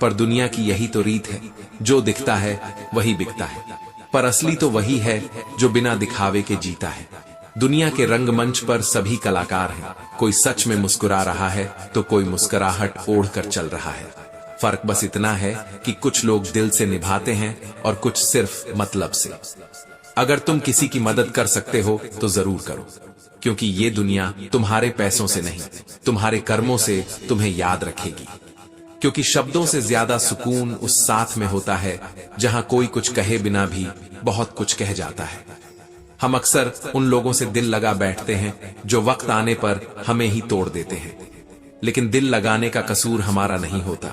पर दुनिया की यही तो रीत है, जो दिखता है वही बिकता है, पर असली तो वही है जो बिना दिखावे के जीता है। दुनिया के रंगमंच पर सभी कलाकार हैं, कोई सच में मुस्कुरा रहा है तो कोई मुस्कुराहट ओढ़ कर चल रहा है। फर्क बस इतना है कि कुछ लोग दिल से निभाते हैं और कुछ सिर्फ मतलब से। अगर तुम किसी की मदद कर सकते हो तो जरूर करो, क्योंकि ये दुनिया तुम्हारे पैसों से नहीं, तुम्हारे कर्मों से तुम्हें याद रखेगी। क्योंकि शब्दों से ज्यादा सुकून उस साथ में होता है जहां कोई कुछ कहे बिना भी बहुत कुछ कह जाता है। हम अक्सर उन लोगों से दिल लगा बैठते हैं जो वक्त आने पर हमें ही तोड़ देते हैं, लेकिन दिल लगाने का कसूर हमारा नहीं होता।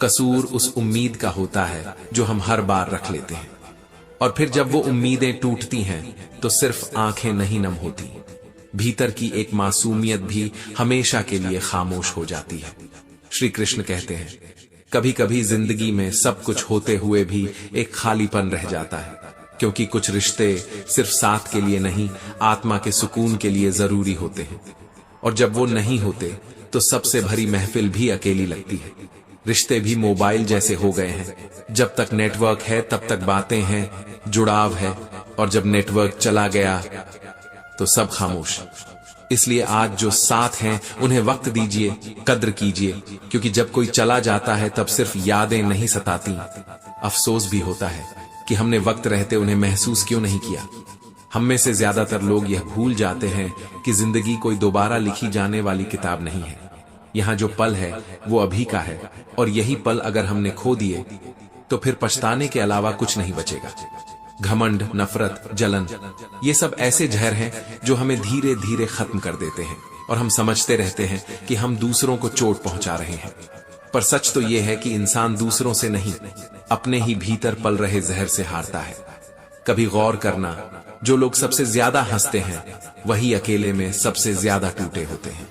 कसूर उस उम्मीद का होता है जो हम हर बार रख लेते हैं, और फिर जब वो उम्मीदें टूटती हैं तो सिर्फ आंखें नहीं नम होती, भीतर की एक मासूमियत भी हमेशा के लिए खामोश हो जाती है। श्री कृष्ण कहते हैं, कभी कभी जिंदगी में सब कुछ होते हुए भी एक खालीपन रह जाता है, क्योंकि कुछ रिश्ते सिर्फ साथ के लिए नहीं, आत्मा के सुकून के लिए जरूरी होते हैं। और जब वो नहीं होते तो सबसे भरी महफिल भी अकेली लगती है। रिश्ते भी मोबाइल जैसे हो गए हैं, जब तक नेटवर्क है तब तक बातें हैं, जुड़ाव है, और जब नेटवर्क चला गया तो सब खामोश। इसलिए आज जो साथ हैं उन्हें वक्त दीजिए, कद्र कीजिए, क्योंकि जब कोई चला जाता है तब सिर्फ यादें नहीं सताती, अफसोस भी होता है कि हमने वक्त रहते उन्हें महसूस क्यों नहीं किया। हम में से ज्यादातर लोग यह भूल जाते हैं कि जिंदगी कोई दोबारा लिखी जाने वाली किताब नहीं है। यहाँ जो पल है वो अभी का है, और यही पल अगर हमने खो दिए तो फिर पछताने के अलावा कुछ नहीं बचेगा। घमंड, नफरत, जलन, ये सब ऐसे जहर हैं जो हमें धीरे धीरे खत्म कर देते हैं, और हम समझते रहते हैं कि हम दूसरों को चोट पहुंचा रहे हैं। पर सच तो यह है कि इंसान दूसरों से नहीं, अपने ही भीतर पल रहे जहर से हारता है। कभी गौर करना, जो लोग सबसे ज्यादा हंसते हैं वही अकेले में सबसे ज्यादा टूटे होते हैं,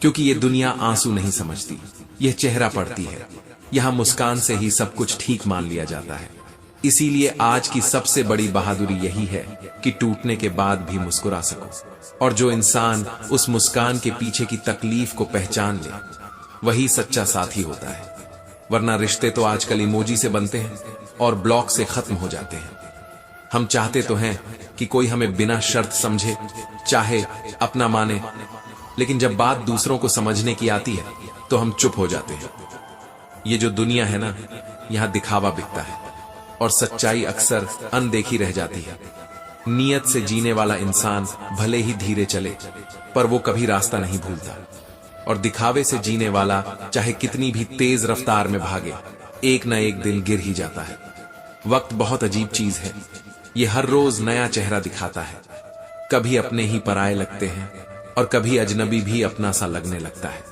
क्योंकि ये दुनिया आंसू नहीं समझती, यह चेहरा पड़ती है। यहाँ मुस्कान से ही सब कुछ ठीक मान लिया जाता है। इसीलिए आज की सबसे बड़ी बहादुरी यही है कि टूटने के बाद भी मुस्कुरा सको, और जो इंसान उस मुस्कान के पीछे की तकलीफ को पहचान ले वही सच्चा साथी होता है। वरना रिश्ते तो आजकल इमोजी से बनते हैं और ब्लॉक से खत्म हो जाते हैं। हम चाहते तो हैं कि कोई हमें बिना शर्त समझे, चाहे, अपना माने, लेकिन जब बात दूसरों को समझने की आती है तो हम चुप हो जाते हैं। ये जो दुनिया है ना, यहां दिखावा बिकता है और सच्चाई अक्सर अनदेखी रह जाती है। नियत से जीने वाला इंसान भले ही धीरे चले, पर वो कभी रास्ता नहीं भूलता, और दिखावे से जीने वाला चाहे कितनी भी तेज रफ्तार में भागे, एक न एक दिन गिर ही जाता है। वक्त बहुत अजीब चीज है, ये हर रोज नया चेहरा दिखाता है। कभी अपने ही पराये लगते हैं और कभी अजनबी भी अपना सा लगने लगता है।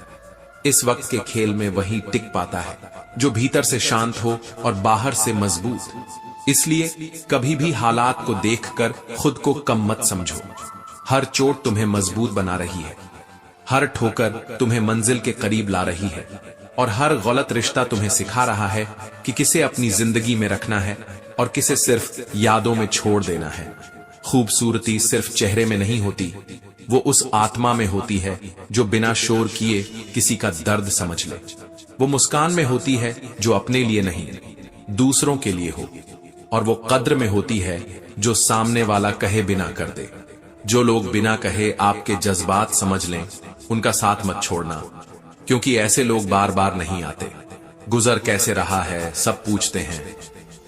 इस वक्त के खेल में वही टिक पाता है जो भीतर से शांत हो और बाहर से मजबूत। इसलिए कभी भी हालात को देखकर खुद को कम मत समझो। हर चोट तुम्हें मजबूत बना रही है, हर ठोकर तुम्हें मंजिल के करीब ला रही है, और हर गलत रिश्ता तुम्हें सिखा रहा है कि किसे अपनी जिंदगी में रखना है और किसे सिर्फ यादों में छोड़ देना है। खूबसूरती सिर्फ चेहरे में नहीं होती, वो उस आत्मा में होती है जो बिना शोर किए किसी का दर्द समझ ले। वो मुस्कान में होती है जो अपने लिए नहीं, दूसरों के लिए हो, और वो कद्र में होती है जो सामने वाला कहे बिना कर दे। जो लोग बिना कहे आपके जज्बात समझ लें, उनका साथ मत छोड़ना, क्योंकि ऐसे लोग बार बार नहीं आते। गुजर कैसे रहा है सब पूछते हैं,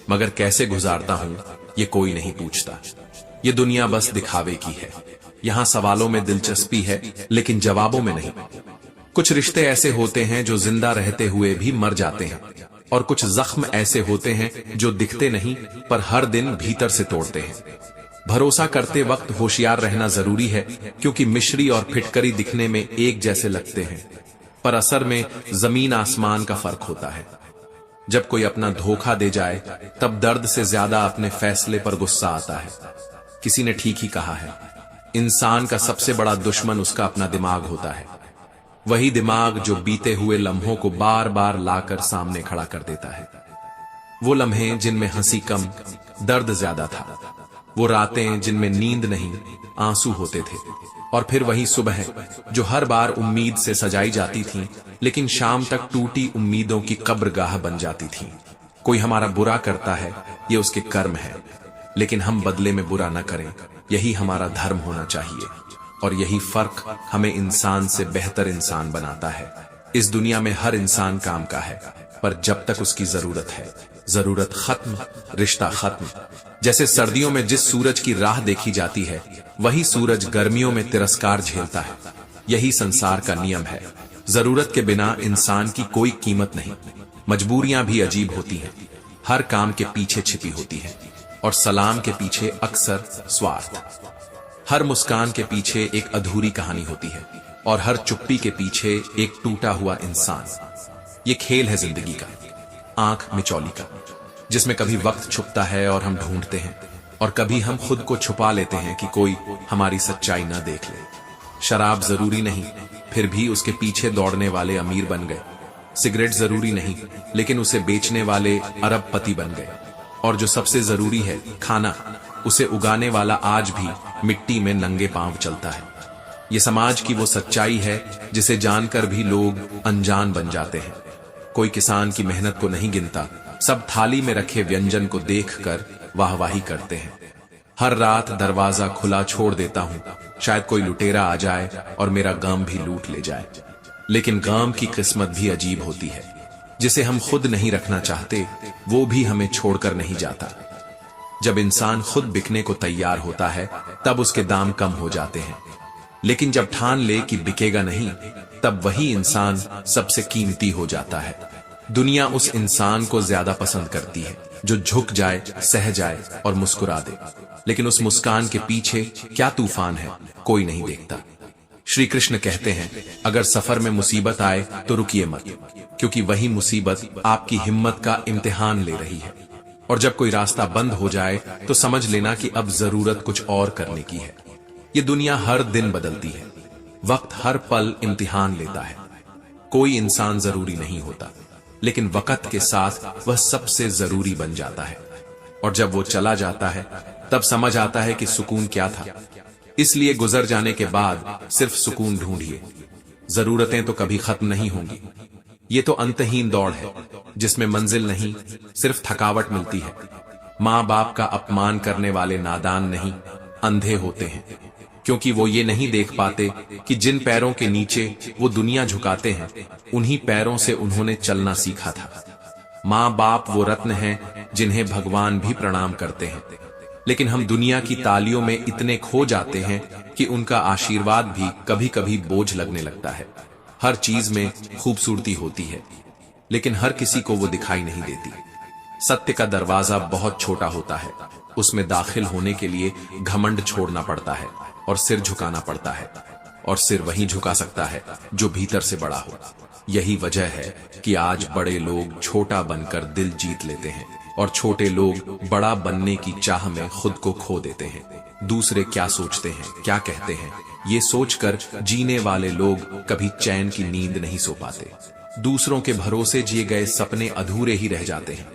मगर कैसे गुजारता हूं ये कोई नहीं पूछता। ये दुनिया बस दिखावे की है। यहां सवालों में दिलचस्पी है लेकिन जवाबों में नहीं। कुछ रिश्ते ऐसे होते हैं जो जिंदा रहते हुए भी मर जाते हैं, और कुछ जख्म ऐसे होते हैं जो दिखते नहीं पर हर दिन भीतर से तोड़ते हैं। भरोसा करते वक्त होशियार रहना जरूरी है, क्योंकि मिश्री और फिटकरी दिखने में एक जैसे लगते हैं, पर असर में जमीन आसमान का फर्क होता है। जब कोई अपना धोखा दे जाए तब दर्द से ज्यादा अपने फैसले पर गुस्सा आता है। किसी ने ठीक ही कहा है, इंसान का सबसे बड़ा दुश्मन उसका अपना दिमाग होता है। वही दिमाग जो बीते हुए लम्हों को बार बार लाकर सामने खड़ा कर देता है। वो लम्हे जिनमें हंसी कम, दर्द ज्यादा था। वो रातें जिनमें नींद नहीं, आंसू होते थे। और फिर वही सुबह जो हर बार उम्मीद से सजाई जाती थी, लेकिन शाम तक टूटी उम्मीदों की कब्रगाह बन जाती थी। कोई हमारा बुरा करता है, ये उसके कर्म है, लेकिन हम बदले में बुरा न करें, यही हमारा धर्म होना चाहिए। और यही फर्क हमें इंसान से बेहतर इंसान बनाता है। इस दुनिया में हर इंसान काम का है, पर जब तक उसकी जरूरत है, जरूरत खत्म, रिश्ता खत्म। जैसे सर्दियों में जिस सूरज की राह देखी जाती है, वही सूरज गर्मियों में तिरस्कार झेलता है। यही संसार का नियम है। जरूरत के बिना इंसान की कोई कीमत नहीं। मजबूरियां भी अजीब होती हैं, हर काम के पीछे छिपी होती है, और सलाम के पीछे अक्सर स्वार्थ। हर मुस्कान के पीछे एक अधूरी कहानी होती है, और हर चुप्पी के पीछे एक टूटा हुआ इंसान। ये खेल है जिंदगी का, आंख मिचौली का, जिसमें कभी वक्त छुपता है और हम ढूंढते हैं, और कभी हम खुद को छुपा लेते हैं कि कोई हमारी सच्चाई न देख ले। शराब जरूरी नहीं, फिर भी उसके पीछे दौड़ने वाले अमीर बन गए। सिगरेट जरूरी नहीं, लेकिन उसे बेचने वाले अरबपति बन गए। और जो सबसे जरूरी है, खाना, उसे उगाने वाला आज भी मिट्टी में नंगे पांव चलता है। ये समाज की वो सच्चाई है जिसे जानकर भी लोग अनजान बन जाते हैं। कोई किसान की मेहनत को नहीं गिनता, सब थाली में रखे व्यंजन को देखकर वाहवाही करते हैं। हर रात दरवाजा खुला छोड़ देता हूं, शायद कोई लुटेरा आ जाए और मेरा गम भी लूट ले जाए। लेकिन गम की किस्मत भी अजीब होती है। जिसे हम खुद नहीं रखना चाहते, वो भी हमें छोड़कर नहीं जाता। जब इंसान खुद बिकने को तैयार होता है, तब उसके दाम कम हो जाते हैं। लेकिन जब ठान ले कि बिकेगा नहीं, तब वही इंसान सबसे कीमती हो जाता है। दुनिया उस इंसान को ज्यादा पसंद करती है जो झुक जाए, सह जाए और मुस्कुरा दे। लेकिन उस मुस्कान के पीछे क्या तूफान है, कोई नहीं देखता। श्री कृष्ण कहते हैं, अगर सफर में मुसीबत आए तो रुकिए मत, क्योंकि वही मुसीबत आपकी हिम्मत का इम्तिहान ले रही है। और जब कोई रास्ता बंद हो जाए तो समझ लेना कि अब जरूरत कुछ और करने की है। ये दुनिया हर दिन बदलती है, वक्त हर पल इम्तिहान लेता है। कोई इंसान जरूरी नहीं होता, लेकिन वक्त के साथ वह सबसे जरूरी बन जाता है। और जब वो चला जाता है तब समझ आता है कि सुकून क्या था। इसलिए गुजर जाने के बाद सिर्फ सुकून ढूंढिए। जरूरतें तो कभी खत्म नहीं होंगी। ये तो अंतहीन दौड़ है जिसमें मंजिल नहीं, सिर्फ थकावट मिलती है। माँ बाप का अपमान करने वाले नादान नहीं, अंधे होते हैं, क्योंकि वो ये नहीं देख पाते कि जिन पैरों के नीचे वो दुनिया झुकाते हैं उन्हीं पैरों से उन्होंने चलना सीखा था। माँ बाप वो रत्न हैं जिन्हें भगवान भी प्रणाम करते हैं, लेकिन हम दुनिया की तालियों में इतने खो जाते हैं कि उनका आशीर्वाद भी कभी कभी बोझ लगने लगता है। हर चीज में खूबसूरती होती है, लेकिन हर किसी को वो दिखाई नहीं देती। सत्य का दरवाजा बहुत छोटा होता है, उसमें दाखिल होने के लिए घमंड छोड़ना पड़ता है और सिर झुकाना पड़ता है, और सिर वहीं झुका सकता है जो भीतर से बड़ा हो। यही वजह है कि आज बड़े लोग छोटा बनकर दिल जीत लेते हैं और छोटे लोग बड़ा बनने की चाह में खुद को खो देते हैं। दूसरे क्या सोचते हैं, क्या कहते हैं, ये सोचकर जीने वाले लोग कभी चैन की नींद नहीं सो पाते। दूसरों के भरोसे जिए गए सपने अधूरे ही रह जाते हैं।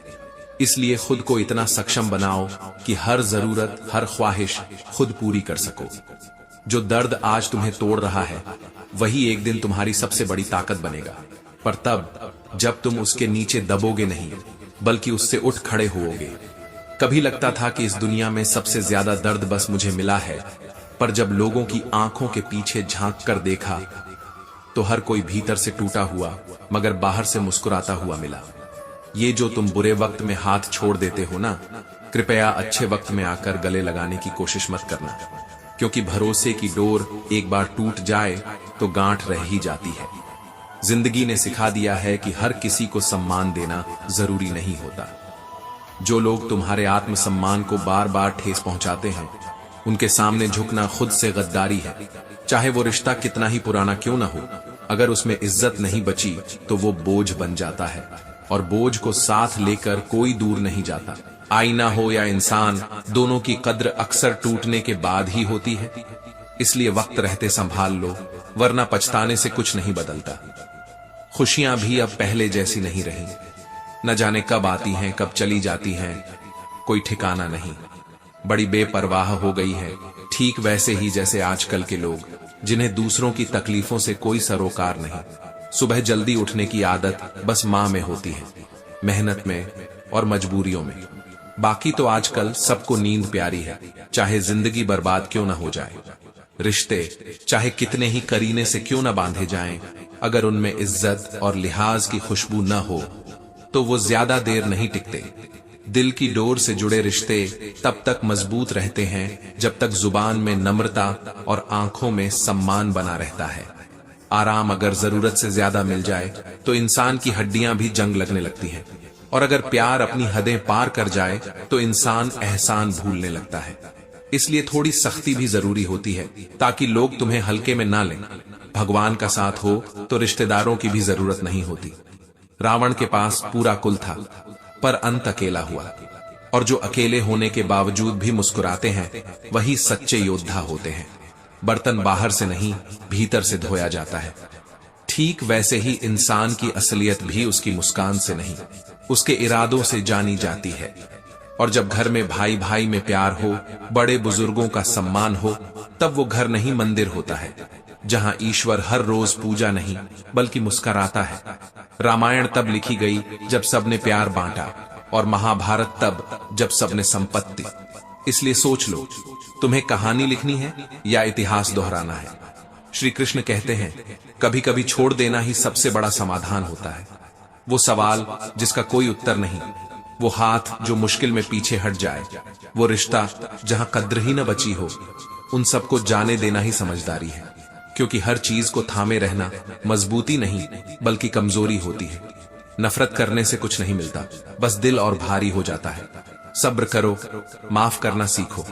इसलिए खुद को इतना सक्षम बनाओ कि हर जरूरत, हर ख्वाहिश खुद पूरी कर सको। जो दर्द आज तुम्हें तोड़ रहा है वही एक दिन तुम्हारी सबसे बड़ी ताकत बनेगा, पर तब जब तुम उसके नीचे दबोगे नहीं बल्कि उससे उठ खड़े होोगे। कभी लगता था कि इस दुनिया में सबसे ज्यादा दर्द बस मुझे मिला है, पर जब लोगों की आंखों के पीछे झांक कर देखा तो हर कोई भीतर से टूटा हुआ मगर बाहर से मुस्कुराता हुआ मिला। ये जो तुम बुरे वक्त में हाथ छोड़ देते हो ना, कृपया अच्छे वक्त में आकर गले लगाने की कोशिश मत करना, क्योंकि भरोसे की डोर एक बार टूट जाए तो गांठ रह ही जाती है। जिंदगी ने सिखा दिया है कि हर किसी को सम्मान देना जरूरी नहीं होता। जो लोग तुम्हारे आत्मसम्मान को बार बार ठेस पहुंचाते हैं उनके सामने झुकना खुद से गद्दारी है। चाहे वो रिश्ता कितना ही पुराना क्यों ना हो, अगर उसमें इज्जत नहीं बची तो वो बोझ बन जाता है, और बोझ को साथ लेकर कोई दूर नहीं जाता। आईना हो या इंसान, दोनों की कद्र अक्सर टूटने के बाद ही होती है। इसलिए वक्त रहते संभाल लो, वरना पछताने से कुछ नहीं बदलता। खुशियां भी अब पहले जैसी नहीं रही, न जाने कब आती हैं कब चली जाती हैं, कोई ठिकाना नहीं। बड़ी बेपरवाह हो गई है, ठीक वैसे ही जैसे आजकल के लोग, जिन्हें दूसरों की तकलीफों से कोई सरोकार नहीं। सुबह जल्दी उठने की आदत बस माँ में होती है, मेहनत में और मजबूरियों में। बाकी तो आजकल सबको नींद प्यारी है, चाहे जिंदगी बर्बाद क्यों ना हो जाए। रिश्ते चाहे कितने ही करीने से क्यों ना बांधे जाएं, अगर उनमें इज्जत और लिहाज की खुशबू न हो तो वो ज्यादा देर नहीं टिकते। दिल की डोर से जुड़े रिश्ते तब तक मजबूत रहते हैं जब तक जुबान में नम्रता और आंखों में सम्मान बना रहता है। आराम अगर जरूरत से ज्यादा मिल जाए तो इंसान की हड्डियां भी जंग लगने लगती हैं, और अगर प्यार अपनी हदें पार कर जाए तो इंसान एहसान भूलने लगता है। इसलिए थोड़ी सख्ती भी जरूरी होती है ताकि लोग तुम्हें हल्के में ना लें। भगवान का साथ हो तो रिश्तेदारों की भी जरूरत नहीं होती। रावण के पास पूरा कुल था पर अंत अकेला हुआ, और जो अकेले होने के बावजूद भी मुस्कुराते हैं वही सच्चे योद्धा होते हैं। बर्तन बाहर से नहीं भीतर से धोया जाता है। ठीक वैसे ही इंसान की असलियत भी उसकी मुस्कान से नहीं, उसके इरादों से जानी जाती है। और जब घर में भाई भाई में प्यार हो, बड़े बुजुर्गों का सम्मान हो, तब वो घर नहीं मंदिर होता है, जहां ईश्वर हर रोज पूजा नहीं बल्कि मुस्कुराता है। रामायण तब लिखी गई जब सबने प्यार बांटा, और महाभारत तब जब सबने संपत्ति। इसलिए सोच लो, तुम्हें कहानी लिखनी है या इतिहास दोहराना है। श्री कृष्ण कहते हैं, कभी कभी छोड़ देना ही सबसे बड़ा समाधान होता है। वो सवाल जिसका कोई उत्तर नहीं, वो हाथ जो मुश्किल में पीछे हट जाए, वो रिश्ता जहां कद्र ही न बची हो, उन सबको जाने देना ही समझदारी है। क्योंकि हर चीज को थामे रहना मजबूती नहीं बल्कि कमजोरी होती है। नफरत करने से कुछ नहीं मिलता, बस दिल और भारी हो जाता है। सब्र करो, माफ करना सीखो,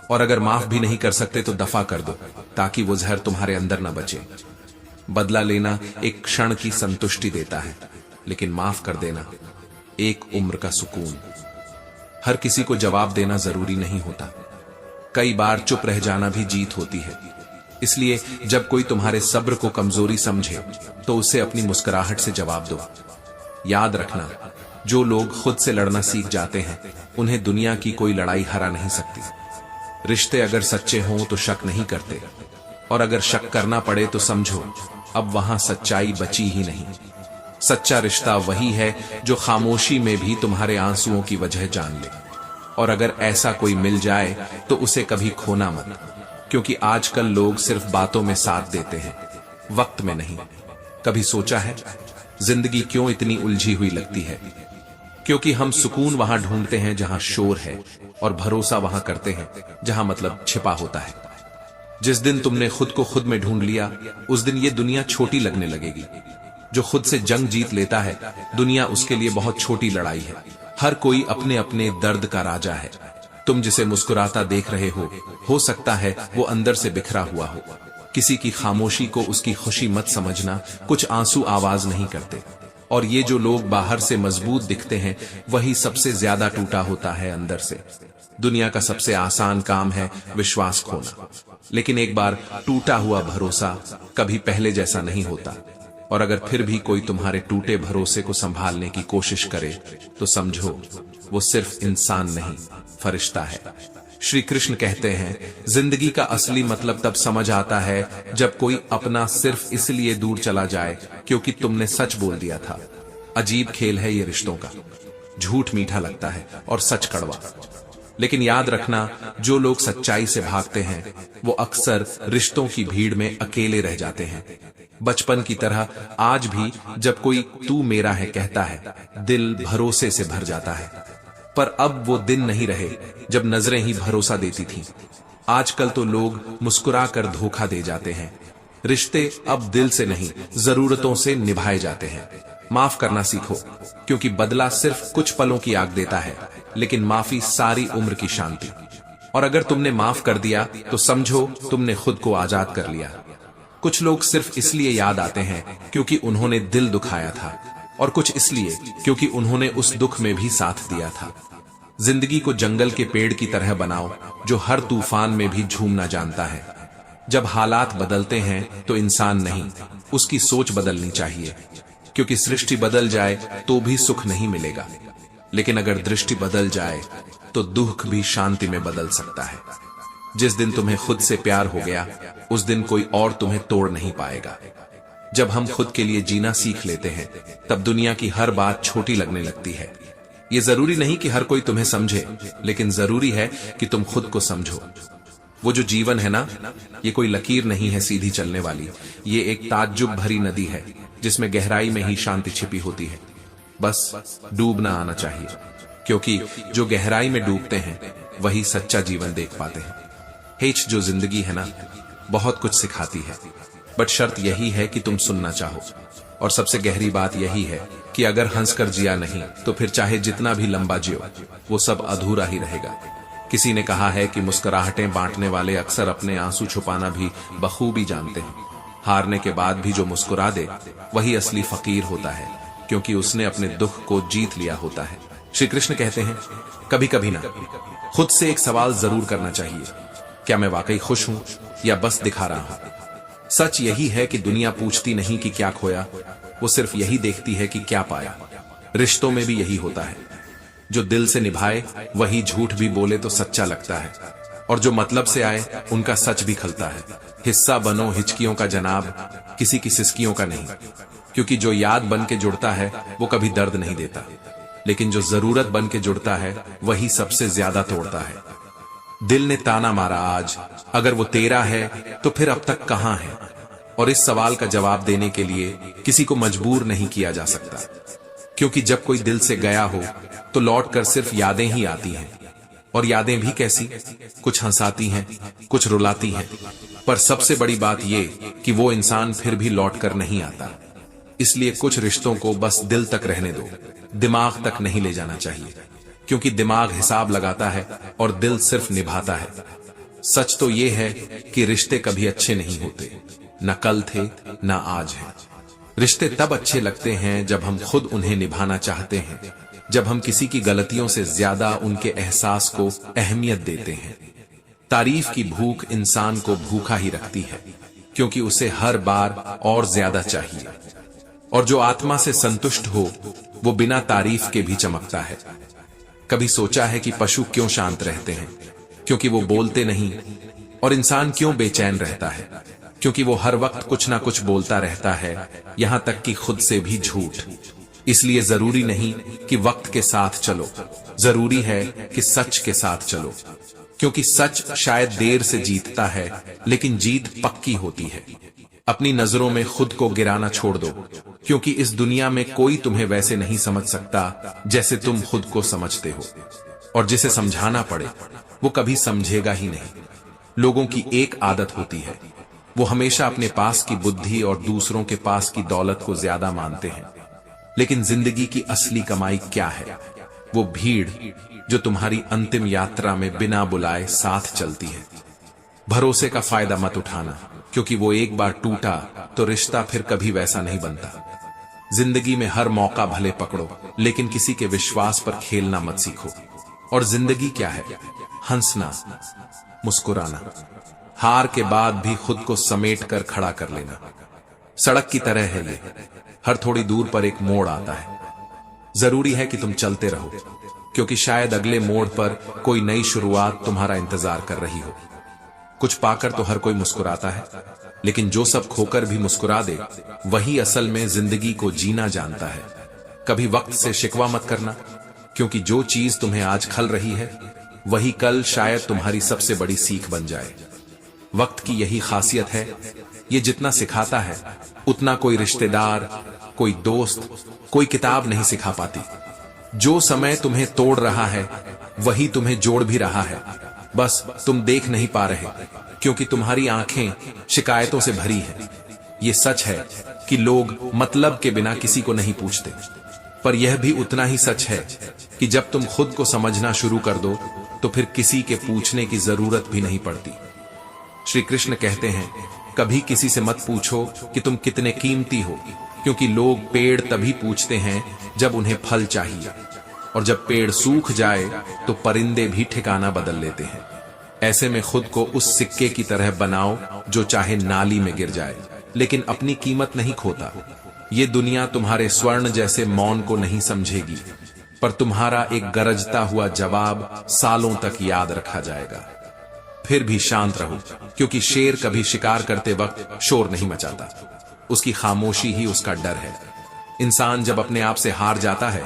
और अगर माफ भी नहीं कर सकते तो दफा कर दो, ताकि वो जहर तुम्हारे अंदर न बचे। बदला लेना एक क्षण की संतुष्टि देता है, लेकिन माफ कर देना एक उम्र का सुकून। हर किसी को जवाब देना जरूरी नहीं होता, कई बार चुप रह जाना भी जीत होती है। इसलिए जब कोई तुम्हारे सब्र को कमजोरी समझे तो उसे अपनी मुस्कुराहट से जवाब दो। याद रखना, जो लोग खुद से लड़ना सीख जाते हैं उन्हें दुनिया की कोई लड़ाई हरा नहीं सकती। रिश्ते अगर सच्चे हों तो शक नहीं करते, और अगर शक करना पड़े तो समझो अब वहां सच्चाई बची ही नहीं। सच्चा रिश्ता वही है जो खामोशी में भी तुम्हारे आंसुओं की वजह जान ले, और अगर ऐसा कोई मिल जाए तो उसे कभी खोना मत, क्योंकि आजकल लोग सिर्फ बातों में साथ देते हैं, वक्त में नहीं। कभी सोचा है जिंदगी क्यों इतनी उलझी हुई लगती है? क्योंकि हम सुकून वहां ढूंढते हैं जहां शोर है, और भरोसा वहां करते हैं जहां मतलब छिपा होता है। जिस दिन तुमने खुद को खुद में ढूंढ लिया उस दिन ये दुनिया छोटी लगने लगेगी। जो खुद से जंग जीत लेता है दुनिया उसके लिए बहुत छोटी लड़ाई है। हर कोई अपने अपने दर्द का राजा है। तुम जिसे मुस्कुराता देख रहे हो सकता है वो अंदर से बिखरा हुआ हो। किसी की खामोशी को उसकी खुशी मत समझना, कुछ आंसू आवाज नहीं करते, और ये जो लोग बाहर से मजबूत दिखते हैं वही सबसे ज्यादा टूटा होता है अंदर से। दुनिया का सबसे आसान काम है विश्वास खोना, लेकिन एक बार टूटा हुआ भरोसा कभी पहले जैसा नहीं होता। और अगर फिर भी कोई तुम्हारे टूटे भरोसे को संभालने की कोशिश करे तो समझो वो सिर्फ इंसान नहीं, फरिश्ता है। श्री कृष्ण कहते हैं जिंदगी का असली मतलब तब समझ आता है जब कोई अपना सिर्फ इसलिए दूर चला जाए क्योंकि तुमने सच बोल दिया था। अजीब खेल है ये रिश्तों का। झूठ मीठा लगता है और सच कड़वा, लेकिन याद रखना जो लोग सच्चाई से भागते हैं वो अक्सर रिश्तों की भीड़ में अकेले रह जाते हैं। बचपन की तरह आज भी जब कोई तू मेरा है कहता है दिल भरोसे से भर जाता है, पर अब वो दिन नहीं रहे जब नजरें ही भरोसा देती थीं। आजकल तो लोग मुस्कुरा कर धोखा दे जाते हैं। रिश्ते अब दिल से नहीं जरूरतों से निभाए जाते हैं। माफ करना सीखो, क्योंकि बदला सिर्फ कुछ पलों की आग देता है, लेकिन माफी सारी उम्र की शांति। और अगर तुमने माफ कर दिया तो समझो तुमने खुद को आजाद कर लिया। कुछ लोग सिर्फ इसलिए याद आते हैं क्योंकि उन्होंने दिल दुखाया था, और कुछ इसलिए क्योंकि उन्होंने उस दुख में भी साथ दिया था। जिंदगी को जंगल के पेड़ की तरह बनाओ जो हर तूफान में भी झूमना जानता है। जब हालात बदलते हैं तो इंसान नहीं, उसकी सोच बदलनी चाहिए, क्योंकि सृष्टि बदल जाए तो भी सुख नहीं मिलेगा, लेकिन अगर दृष्टि बदल जाए तो दुख भी शांति में बदल सकता है। जिस दिन तुम्हें खुद से प्यार हो गया उस दिन कोई और तुम्हें तोड़ नहीं पाएगा। जब हम खुद के लिए जीना सीख लेते हैं तब दुनिया की हर बात छोटी लगने लगती है। ये जरूरी नहीं कि हर कोई तुम्हें समझे, लेकिन जरूरी है कि तुम खुद को समझो। वो जो जीवन है ना, ये कोई लकीर नहीं है सीधी चलने वाली। ये एक ताज्जुब भरी नदी है जिसमें गहराई में ही शांति छिपी होती है। बस डूबना आना चाहिए, क्योंकि जो गहराई में डूबते हैं वही सच्चा जीवन देख पाते हैं। हेच जो जिंदगी है ना, बहुत कुछ सिखाती है, बट शर्त यही है कि तुम सुनना चाहो। और सबसे गहरी बात यही है कि अगर हंसकर जिया नहीं तो फिर चाहे जितना भी लंबा जियो वो सब अधूरा ही रहेगा। किसी ने कहा है कि मुस्कुराहटें बांटने वाले अक्सर अपने आंसू छुपाना भी बखूबी जानते हैं। हारने के बाद भी जो मुस्कुरा दे वही असली फकीर होता है, क्योंकि उसने अपने दुख को जीत लिया होता है। श्री कृष्ण कहते हैं कभी कभी ना खुद से एक सवाल जरूर करना चाहिए, क्या मैं वाकई खुश हूं या बस दिखा रहा हूं? सच यही है कि दुनिया पूछती नहीं कि क्या खोया, वो सिर्फ यही देखती है कि क्या पाया। रिश्तों में भी यही होता है, जो दिल से निभाए वही झूठ भी बोले तो सच्चा लगता है, और जो मतलब से आए उनका सच भी खलता है। हिस्सा बनो हिचकियों का जनाब, किसी की सिसकियों का नहीं, क्योंकि जो याद बन के जुड़ता है वो कभी दर्द नहीं देता, लेकिन जो जरूरत बन के जुड़ता है वही सबसे ज्यादा तोड़ता है। दिल ने ताना मारा आज, अगर वो तेरा है तो फिर अब तक कहां है? और इस सवाल का जवाब देने के लिए किसी को मजबूर नहीं किया जा सकता, क्योंकि जब कोई दिल से गया हो तो लौट कर सिर्फ यादें ही आती हैं। और यादें भी कैसी, कुछ हंसाती हैं, कुछ रुलाती हैं, पर सबसे बड़ी बात ये कि वो इंसान फिर भी लौट कर नहीं आता। इसलिए कुछ रिश्तों को बस दिल तक रहने दो, दिमाग तक नहीं ले जाना चाहिए, क्योंकि दिमाग हिसाब लगाता है और दिल सिर्फ निभाता है। सच तो ये है कि रिश्ते कभी अच्छे नहीं होते, न कल थे न आज है। रिश्ते तब अच्छे लगते हैं जब हम खुद उन्हें निभाना चाहते हैं, जब हम किसी की गलतियों से ज्यादा उनके एहसास को अहमियत देते हैं। तारीफ की भूख इंसान को भूखा ही रखती है, क्योंकि उसे हर बार और ज्यादा चाहिए। और जो आत्मा से संतुष्ट हो वो बिना तारीफ के भी चमकता है। कभी सोचा है कि पशु क्यों शांत रहते हैं? क्योंकि वो बोलते नहीं। और इंसान क्यों बेचैन रहता है? क्योंकि वो हर वक्त कुछ ना कुछ बोलता रहता है, यहां तक कि खुद से भी झूठ। इसलिए जरूरी नहीं कि वक्त के साथ चलो, जरूरी है कि सच के साथ चलो। क्योंकि सच शायद देर से जीतता है, लेकिन जीत पक्की होती है। अपनी नजरों में खुद को गिराना छोड़ दो, क्योंकि इस दुनिया में कोई तुम्हें वैसे नहीं समझ सकता जैसे तुम खुद को समझते हो। और जिसे समझाना पड़े वो कभी समझेगा ही नहीं। लोगों की एक आदत होती है, वो हमेशा अपने पास की बुद्धि और दूसरों के पास की दौलत को ज्यादा मानते हैं। लेकिन जिंदगी की असली कमाई क्या है? वो भीड़ जो तुम्हारी अंतिम यात्रा में बिना बुलाए साथ चलती है। भरोसे का फायदा मत उठाना, क्योंकि वो एक बार टूटा तो रिश्ता फिर कभी वैसा नहीं बनता। जिंदगी में हर मौका भले पकड़ो, लेकिन किसी के विश्वास पर खेलना मत सीखो। और जिंदगी क्या है? हंसना, मुस्कुराना, हार के बाद भी खुद को समेट कर खड़ा कर लेना। सड़क की तरह है ये, हर थोड़ी दूर पर एक मोड़ आता है। जरूरी है कि तुम चलते रहो, क्योंकि शायद अगले मोड़ पर कोई नई शुरुआत तुम्हारा इंतजार कर रही हो। कुछ पाकर तो हर कोई मुस्कुराता है, लेकिन जो सब खोकर भी मुस्कुरा दे, वही असल में जिंदगी को जीना जानता है। कभी वक्त से शिकवा मत करना, क्योंकि जो चीज तुम्हें आज खल रही है, वही कल शायद तुम्हारी सबसे बड़ी सीख बन जाए। वक्त की यही खासियत है, ये जितना सिखाता है उतना कोई रिश्तेदार, कोई दोस्त, कोई किताब नहीं सिखा पाती। जो समय तुम्हें तोड़ रहा है वही तुम्हें जोड़ भी रहा है, बस तुम देख नहीं पा रहे, क्योंकि तुम्हारी आंखें शिकायतों से भरी है। ये सच है कि लोग मतलब के बिना किसी को नहीं पूछते, पर यह भी उतना ही सच है कि जब तुम खुद को समझना शुरू कर दो तो फिर किसी के पूछने की जरूरत भी नहीं पड़ती। श्री कृष्ण कहते हैं, कभी किसी से मत पूछो कि तुम कितने कीमती हो, क्योंकि लोग पेड़ तभी पूछते हैं जब उन्हें फल चाहिए, और जब पेड़ सूख जाए तो परिंदे भी ठिकाना बदल लेते हैं। ऐसे में खुद को उस सिक्के की तरह बनाओ जो चाहे नाली में गिर जाए, लेकिन अपनी कीमत नहीं खोता। ये दुनिया तुम्हारे स्वर्ण जैसे मौन को नहीं समझेगी, पर तुम्हारा एक गरजता हुआ जवाब सालों तक याद रखा जाएगा। फिर भी शांत रहो, क्योंकि शेर कभी शिकार करते वक्त शोर नहीं मचाता, उसकी खामोशी ही उसका डर है। इंसान जब अपने आप से हार जाता है,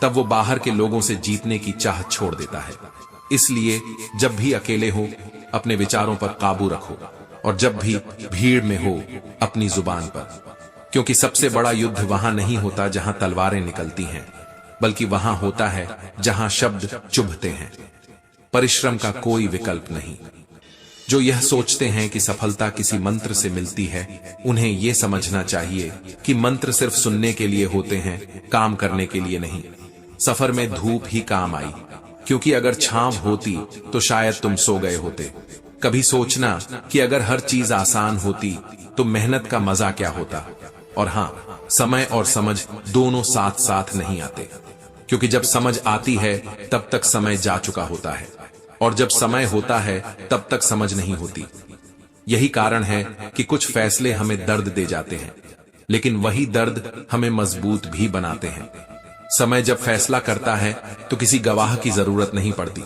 तब वो बाहर के लोगों से जीतने की चाह छोड़ देता है। इसलिए जब भी अकेले हो, अपने विचारों पर काबू रखो, और जब भी भीड़ में हो, अपनी जुबान पर, क्योंकि सबसे बड़ा युद्ध वहां नहीं होता जहां तलवारें निकलती हैं, बल्कि वहां होता है जहां शब्द चुभते हैं। परिश्रम का कोई विकल्प नहीं। जो यह सोचते हैं कि सफलता किसी मंत्र से मिलती है, उन्हें यह समझना चाहिए कि मंत्र सिर्फ सुनने के लिए होते हैं, काम करने के लिए नहीं। सफर में धूप ही काम आई, क्योंकि अगर छांव होती तो शायद तुम सो गए होते। कभी सोचना कि अगर हर चीज आसान होती तो मेहनत का मजा क्या होता। और हाँ, समय और समझ दोनों साथ साथ नहीं आते, क्योंकि जब समझ आती है तब तक समय जा चुका होता है, और जब समय होता है तब तक समझ नहीं होती। यही कारण है कि कुछ फैसले हमें दर्द दे जाते हैं, लेकिन वही दर्द हमें मजबूत भी बनाते हैं। समय जब फैसला करता है तो किसी गवाह की जरूरत नहीं पड़ती,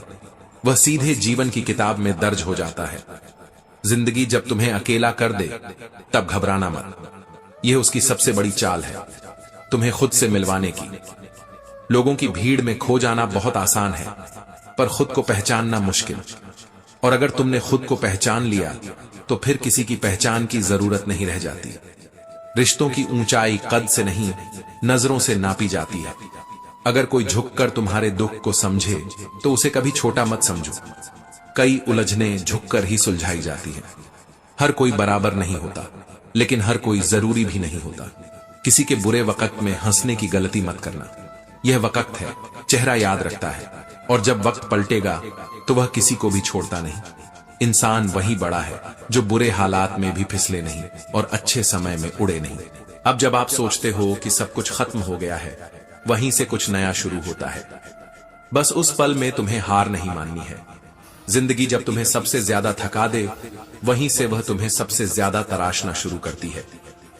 वह सीधे जीवन की किताब में दर्ज हो जाता है। जिंदगी जब तुम्हें अकेला कर दे तब घबराना मत, यह उसकी सबसे बड़ी चाल है, तुम्हें खुद से मिलवाने की। लोगों की भीड़ में खो जाना बहुत आसान है, पर खुद को पहचानना मुश्किल। और अगर तुमने खुद को पहचान लिया तो फिर किसी की पहचान की जरूरत नहीं रह जाती। रिश्तों की ऊंचाई कद से नहीं, नजरों से नापी जाती है। अगर कोई झुककर तुम्हारे दुख को समझे तो उसे कभी छोटा मत समझो। कई उलझने झुककर ही सुलझाई जाती हैं। हर कोई बराबर नहीं होता, लेकिन हर कोई जरूरी भी नहीं होता। किसी के बुरे वक्त में हंसने की गलती मत करना। यह वक्त है, चेहरा याद रखता है, और जब वक्त पलटेगा तो वह किसी को भी छोड़ता नहीं। इंसान वही बड़ा है जो बुरे हालात में भी फिसले नहीं और अच्छे समय में उड़े नहीं। अब जब आप सोचते हो कि सब कुछ खत्म हो गया है, वहीं से कुछ नया शुरू होता है। बस उस पल में तुम्हें हार नहीं माननी है। जिंदगी जब तुम्हें सबसे ज्यादा थका दे, वहीं से वह तुम्हें सबसे ज्यादा तराशना शुरू करती है,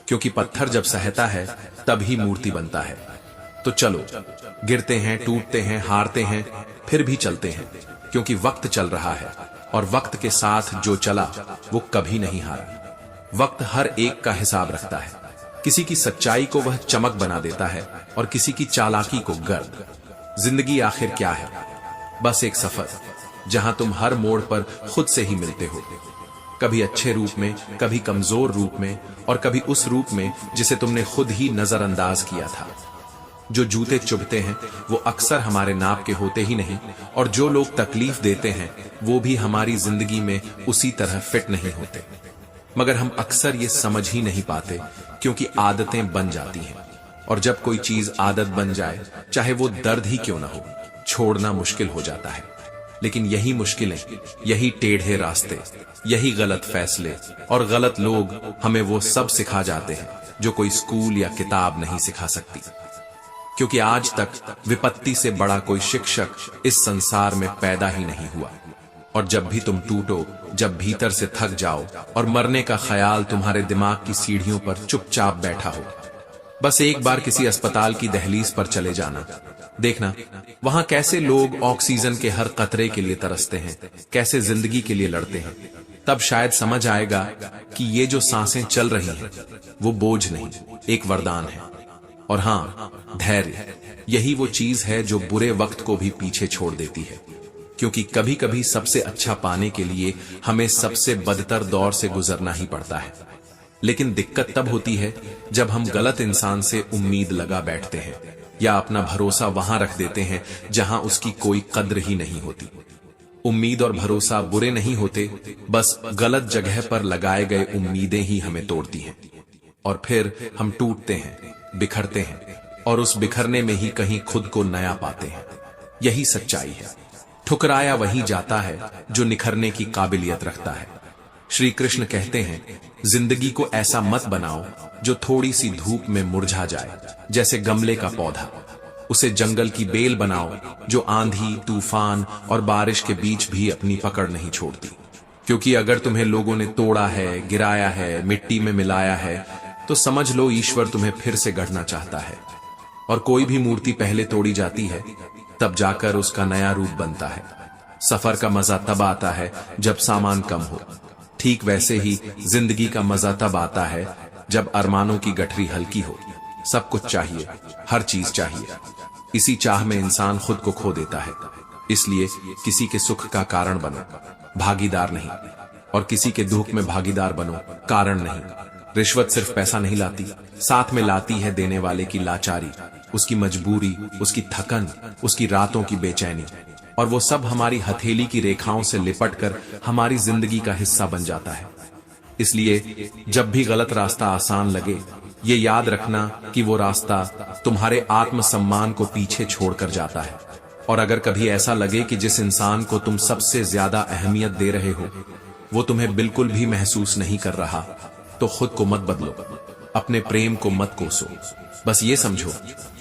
क्योंकि पत्थर जब सहता है तब ही मूर्ति बनता है। तो चलो, गिरते हैं, टूटते हैं, हारते हैं, फिर भी चलते हैं, क्योंकि वक्त चल रहा है और वक्त के साथ जो चला वो कभी नहीं हारा। वक्त हर एक का हिसाब रखता है। किसी की सच्चाई को वह चमक बना देता है और किसी की चालाकी को गर्द। जिंदगी आखिर क्या है? बस एक सफर जहां तुम हर मोड़ पर खुद से ही मिलते हो, कभी अच्छे रूप में, कभी कमजोर रूप में और कभी उस रूप में जिसे तुमने खुद ही नजरअंदाज किया था। जो जूते चुभते हैं वो अक्सर हमारे नाप के होते ही नहीं, और जो लोग तकलीफ देते हैं वो भी हमारी जिंदगी में उसी तरह फिट नहीं होते। मगर हम अक्सर ये समझ ही नहीं पाते, क्योंकि आदतें बन जाती हैं, और जब कोई चीज आदत बन जाए, चाहे वो दर्द ही क्यों ना हो, छोड़ना मुश्किल हो जाता है। लेकिन यही मुश्किलें, यही टेढ़े रास्ते, यही गलत फैसले और गलत लोग हमें वो सब सिखा जाते हैं जो कोई स्कूल या किताब नहीं सिखा सकती। क्योंकि आज तक विपत्ति से बड़ा कोई शिक्षक इस संसार में पैदा ही नहीं हुआ। और जब भी तुम टूटो, जब भीतर से थक जाओ और मरने का ख्याल तुम्हारे दिमाग की सीढ़ियों पर चुपचाप बैठा हो, बस एक बार किसी अस्पताल की दहलीज पर चले जाना। देखना वहां कैसे लोग ऑक्सीजन के हर कतरे के लिए तरसते हैं, कैसे जिंदगी के लिए लड़ते हैं। तब शायद समझ आएगा कि ये जो सांसें चल रही हैं वो बोझ नहीं, एक वरदान है। और हां, धैर्य, यही वो चीज है जो बुरे वक्त को भी पीछे छोड़ देती है। क्योंकि कभी कभी सबसे अच्छा पाने के लिए हमें सबसे बदतर दौर से गुजरना ही पड़ता है। लेकिन दिक्कत तब होती है जब हम गलत इंसान से उम्मीद लगा बैठते हैं, या अपना भरोसा वहां रख देते हैं जहां उसकी कोई कद्र ही नहीं होती। उम्मीद और भरोसा बुरे नहीं होते, बस गलत जगह पर लगाए गए उम्मीदें ही हमें तोड़ती हैं। और फिर हम टूटते हैं, बिखरते हैं, और उस बिखरने में ही कहीं खुद को नया पाते हैं। यही सच्चाई है। ठुकराया वही जाता है जो निखरने की काबिलियत रखता है। श्री कृष्ण कहते हैं, जिंदगी को ऐसा मत बनाओ जो थोड़ी सी धूप में मुरझा जाए, जैसे गमले का पौधा। उसे जंगल की बेल बनाओ जो आंधी, तूफान और बारिश के बीच भी अपनी पकड़ नहीं छोड़ती। क्योंकि अगर तुम्हें लोगों ने तोड़ा है, गिराया है, मिट्टी में मिलाया है, तो समझ लो ईश्वर तुम्हें फिर से गढ़ना चाहता है। और कोई भी मूर्ति पहले तोड़ी जाती है, तब जाकर उसका नया रूप बनता है। सफर का मजा तब आता है जब सामान कम हो। ठीक वैसे ही जिंदगी का मजा तब आता है जब अरमानों की गठरी हल्की हो। सब कुछ चाहिए, हर चीज चाहिए। इसी चाह में इंसान खुद को खो देता है। इसलिए किसी के सुख का कारण बनो, भागीदार नहीं, और किसी के दुख में भागीदार बनो, कारण नहीं। रिश्वत सिर्फ पैसा नहीं लाती, साथ में लाती है देने वाले की लाचारी, उसकी मजबूरी, उसकी थकन, उसकी रातों की बेचैनी। और वो सब हमारी हथेली की रेखाओं से लिपटकर हमारी जिंदगी का हिस्सा बन जाता है। इसलिए जब भी गलत रास्ता आसान लगे, ये याद रखना कि वो रास्ता तुम्हारे आत्मसम्मान को पीछे छोड़कर जाता है। और अगर कभी ऐसा लगे कि जिस इंसान को तुम सबसे ज्यादा अहमियत दे रहे हो वो तुम्हें बिल्कुल भी महसूस नहीं कर रहा, तो खुद को मत बदलो, अपने प्रेम को मत कोसो। बस ये समझो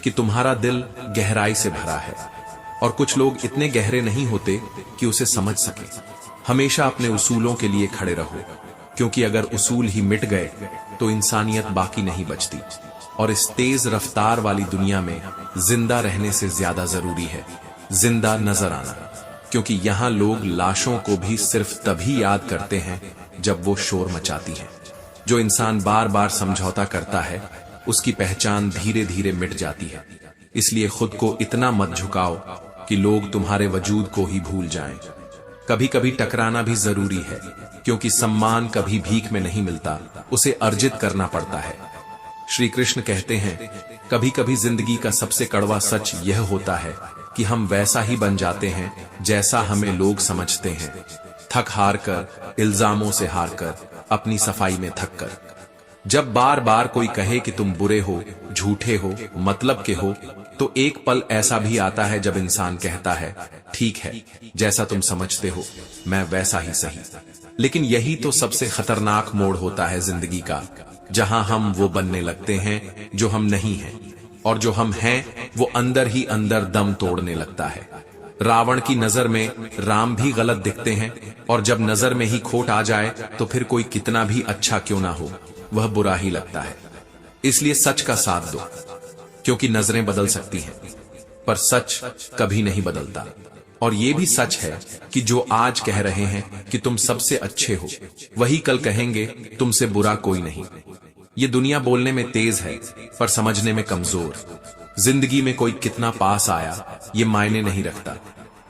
कि तुम्हारा दिल गहराई से भरा है, और कुछ लोग इतने गहरे नहीं होते कि उसे समझ सके। हमेशा अपने उसूलों के लिए खड़े रहो, क्योंकि अगर उसूल ही मिट गए तो इंसानियत बाकी नहीं बचती। और इस तेज रफ्तार वाली दुनिया में जिंदा रहने से ज्यादा जरूरी है जिंदा नजर आना। क्योंकि यहाँ लोग लाशों को भी सिर्फ तभी याद करते हैं जब वो शोर मचाती है। जो इंसान बार बार समझौता करता है उसकी पहचान धीरे धीरे मिट जाती है। इसलिए खुद को इतना मत झुकाओ कि लोग तुम्हारे वजूद को ही भूल जाएं। कभी कभी टकराना भी जरूरी है, क्योंकि सम्मान कभी भीख में नहीं मिलता, उसे अर्जित करना पड़ता है। श्री कृष्ण कहते हैं, कभी कभी जिंदगी का सबसे कड़वा सच यह होता है कि हम वैसा ही बन जाते हैं जैसा हमें लोग समझते हैं। थक हार कर, इल्जामों से हार कर, अपनी सफाई में थक कर। जब बार बार कोई कहे कि तुम बुरे हो, झूठे हो, मतलब के हो, तो एक पल ऐसा भी आता है जब इंसान कहता है, ठीक है, जैसा तुम समझते हो मैं वैसा ही सही। लेकिन यही तो सबसे खतरनाक मोड़ होता है जिंदगी का, जहां हम वो बनने लगते हैं जो हम नहीं हैं, और जो हम हैं वो अंदर ही अंदर दम तोड़ने लगता है। रावण की नजर में राम भी गलत दिखते हैं, और जब नजर में ही खोट आ जाए तो फिर कोई कितना भी अच्छा क्यों ना हो, वह बुरा ही लगता है। इसलिए सच का साथ दो, क्योंकि नजरें बदल सकती हैं, पर सच कभी नहीं बदलता। और ये भी सच है कि जो आज कह रहे हैं कि तुम सबसे अच्छे हो, वही कल कहेंगे तुमसे बुरा कोई नहीं। ये दुनिया बोलने में तेज है, पर समझने में कमजोर। जिंदगी में कोई कितना पास आया, ये मायने नहीं रखता।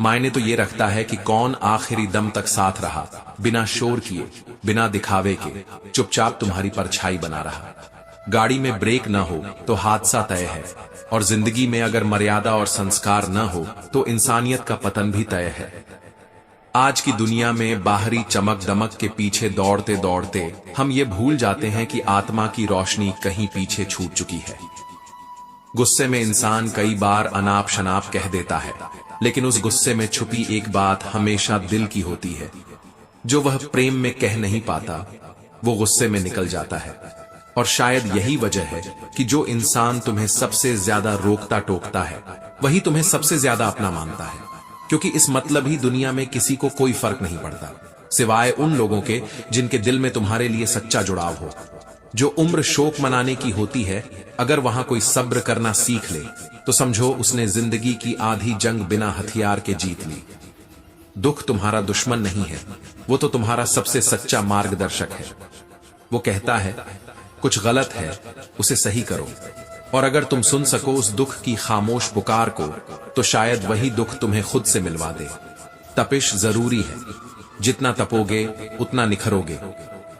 मायने तो ये रखता है कि कौन आखिरी दम तक साथ रहा, बिना शोर किए, बिना दिखावे के, चुपचाप तुम्हारी परछाई बना रहा। गाड़ी में ब्रेक न हो तो हादसा तय है, और जिंदगी में अगर मर्यादा और संस्कार न हो तो इंसानियत का पतन भी तय है। आज की दुनिया में बाहरी चमक दमक के पीछे दौड़ते दौड़ते हम ये भूल जाते हैं कि आत्मा की रोशनी कहीं पीछे छूट चुकी है। गुस्से में इंसान कई बार अनाप शनाप कह देता है, लेकिन उस गुस्से में छुपी एक बात हमेशा दिल की होती है, जो वह प्रेम में कह नहीं पाता, वो गुस्से में निकल जाता है। और शायद यही वजह है कि जो इंसान तुम्हें सबसे ज्यादा रोकता टोकता है, वही तुम्हें सबसे ज्यादा अपना मानता है। क्योंकि इस मतलब ही दुनिया में किसी को कोई फर्क नहीं पड़ता, सिवाय उन लोगों के जिनके दिल में तुम्हारे लिए सच्चा जुड़ाव हो। जो उम्र शोक मनाने की होती है, अगर वहां कोई सब्र करना सीख ले तो समझो उसने जिंदगी की आधी जंग बिना हथियार के जीत ली। दुख तुम्हारा दुश्मन नहीं है, वो तो तुम्हारा सबसे सच्चा मार्गदर्शक है। वो कहता है कुछ गलत है, उसे सही करो। और अगर तुम सुन सको उस दुख की खामोश पुकार को, तो शायद वही दुख तुम्हें खुद से मिलवा दे। तपिश जरूरी है, जितना तपोगे उतना निखरोगे।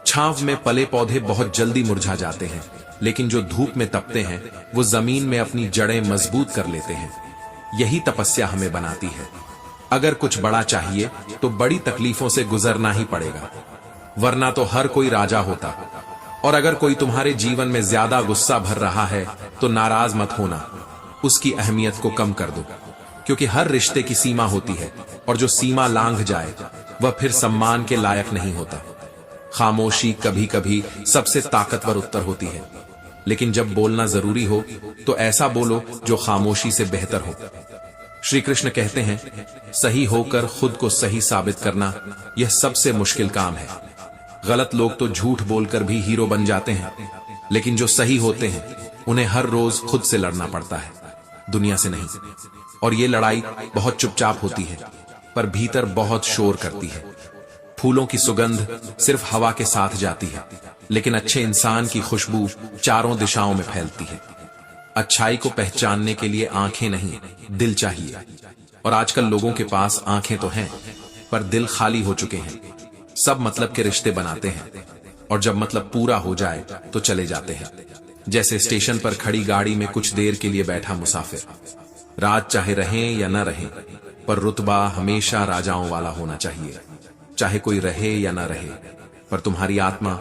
छांव में पले पौधे बहुत जल्दी मुरझा जाते हैं, लेकिन जो धूप में तपते हैं वो जमीन में अपनी जड़ें मजबूत कर लेते हैं। यही तपस्या हमें बनाती है। अगर कुछ बड़ा चाहिए तो बड़ी तकलीफों से गुजरना ही पड़ेगा, वरना तो हर कोई राजा होता। और अगर कोई तुम्हारे जीवन में ज्यादा गुस्सा भर रहा है तो नाराज मत होना, उसकी अहमियत को कम कर दो। क्योंकि हर रिश्ते की सीमा होती है, और जो सीमा लांघ जाए वह फिर सम्मान के लायक नहीं होता। खामोशी कभी कभी सबसे ताकतवर उत्तर होती है, लेकिन जब बोलना जरूरी हो तो ऐसा बोलो जो खामोशी से बेहतर हो। श्री कृष्ण कहते हैं, सही होकर खुद को सही साबित करना यह सबसे मुश्किल काम है। गलत लोग तो झूठ बोलकर भी हीरो बन जाते हैं, लेकिन जो सही होते हैं उन्हें हर रोज खुद से लड़ना पड़ता है, दुनिया से नहीं। और ये लड़ाई बहुत चुपचाप होती है, पर भीतर बहुत शोर करती है। फूलों की सुगंध सिर्फ हवा के साथ जाती है, लेकिन अच्छे इंसान की खुशबू चारों दिशाओं में फैलती है। अच्छाई को पहचानने के लिए आंखें नहीं, दिल चाहिए। और आजकल लोगों के पास आंखें तो हैं, पर दिल खाली हो चुके हैं। सब मतलब के रिश्ते बनाते हैं, और जब मतलब पूरा हो जाए तो चले जाते हैं। जैसे स्टेशन पर खड़ी गाड़ी में कुछ देर के लिए बैठा मुसाफिर। रात चाहे रहें या न रहें, पर रुतबा हमेशा राजाओं वाला होना चाहिए। चाहे कोई रहे या न रहे, पर तुम्हारी आत्मा,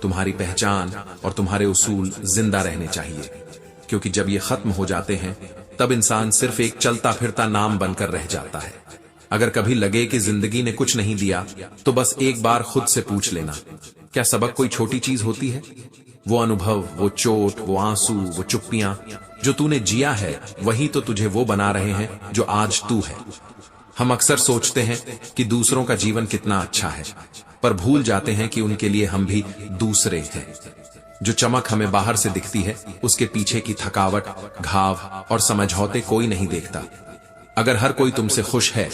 तुम्हारी पहचान और तुम्हारे उसूल जिंदा रहने चाहिए। क्योंकि जब ये खत्म हो जाते हैं, तब इंसान सिर्फ एक चलता फिरता नाम बनकर रह जाता है। अगर कभी लगे कि जिंदगी ने कुछ नहीं दिया, तो बस एक बार खुद से पूछ लेना, क्या सबक कोई छोटी चीज होती है? वो अनुभव, वो चोट, वो आंसू, वो चुप्पियां जो तूने जिया है, वही तो तुझे वो बना रहे हैं जो आज तू है। हम अक्सर सोचते हैं कि दूसरों का जीवन कितना अच्छा है, पर भूल जाते हैं कि उनके लिए हम भी दूसरे हैं। जो चमक हमें बाहर से दिखती है, उसके पीछे की थकावट, घाव और समझौते कोई नहीं देखता। अगर हर कोई तुमसे खुश है,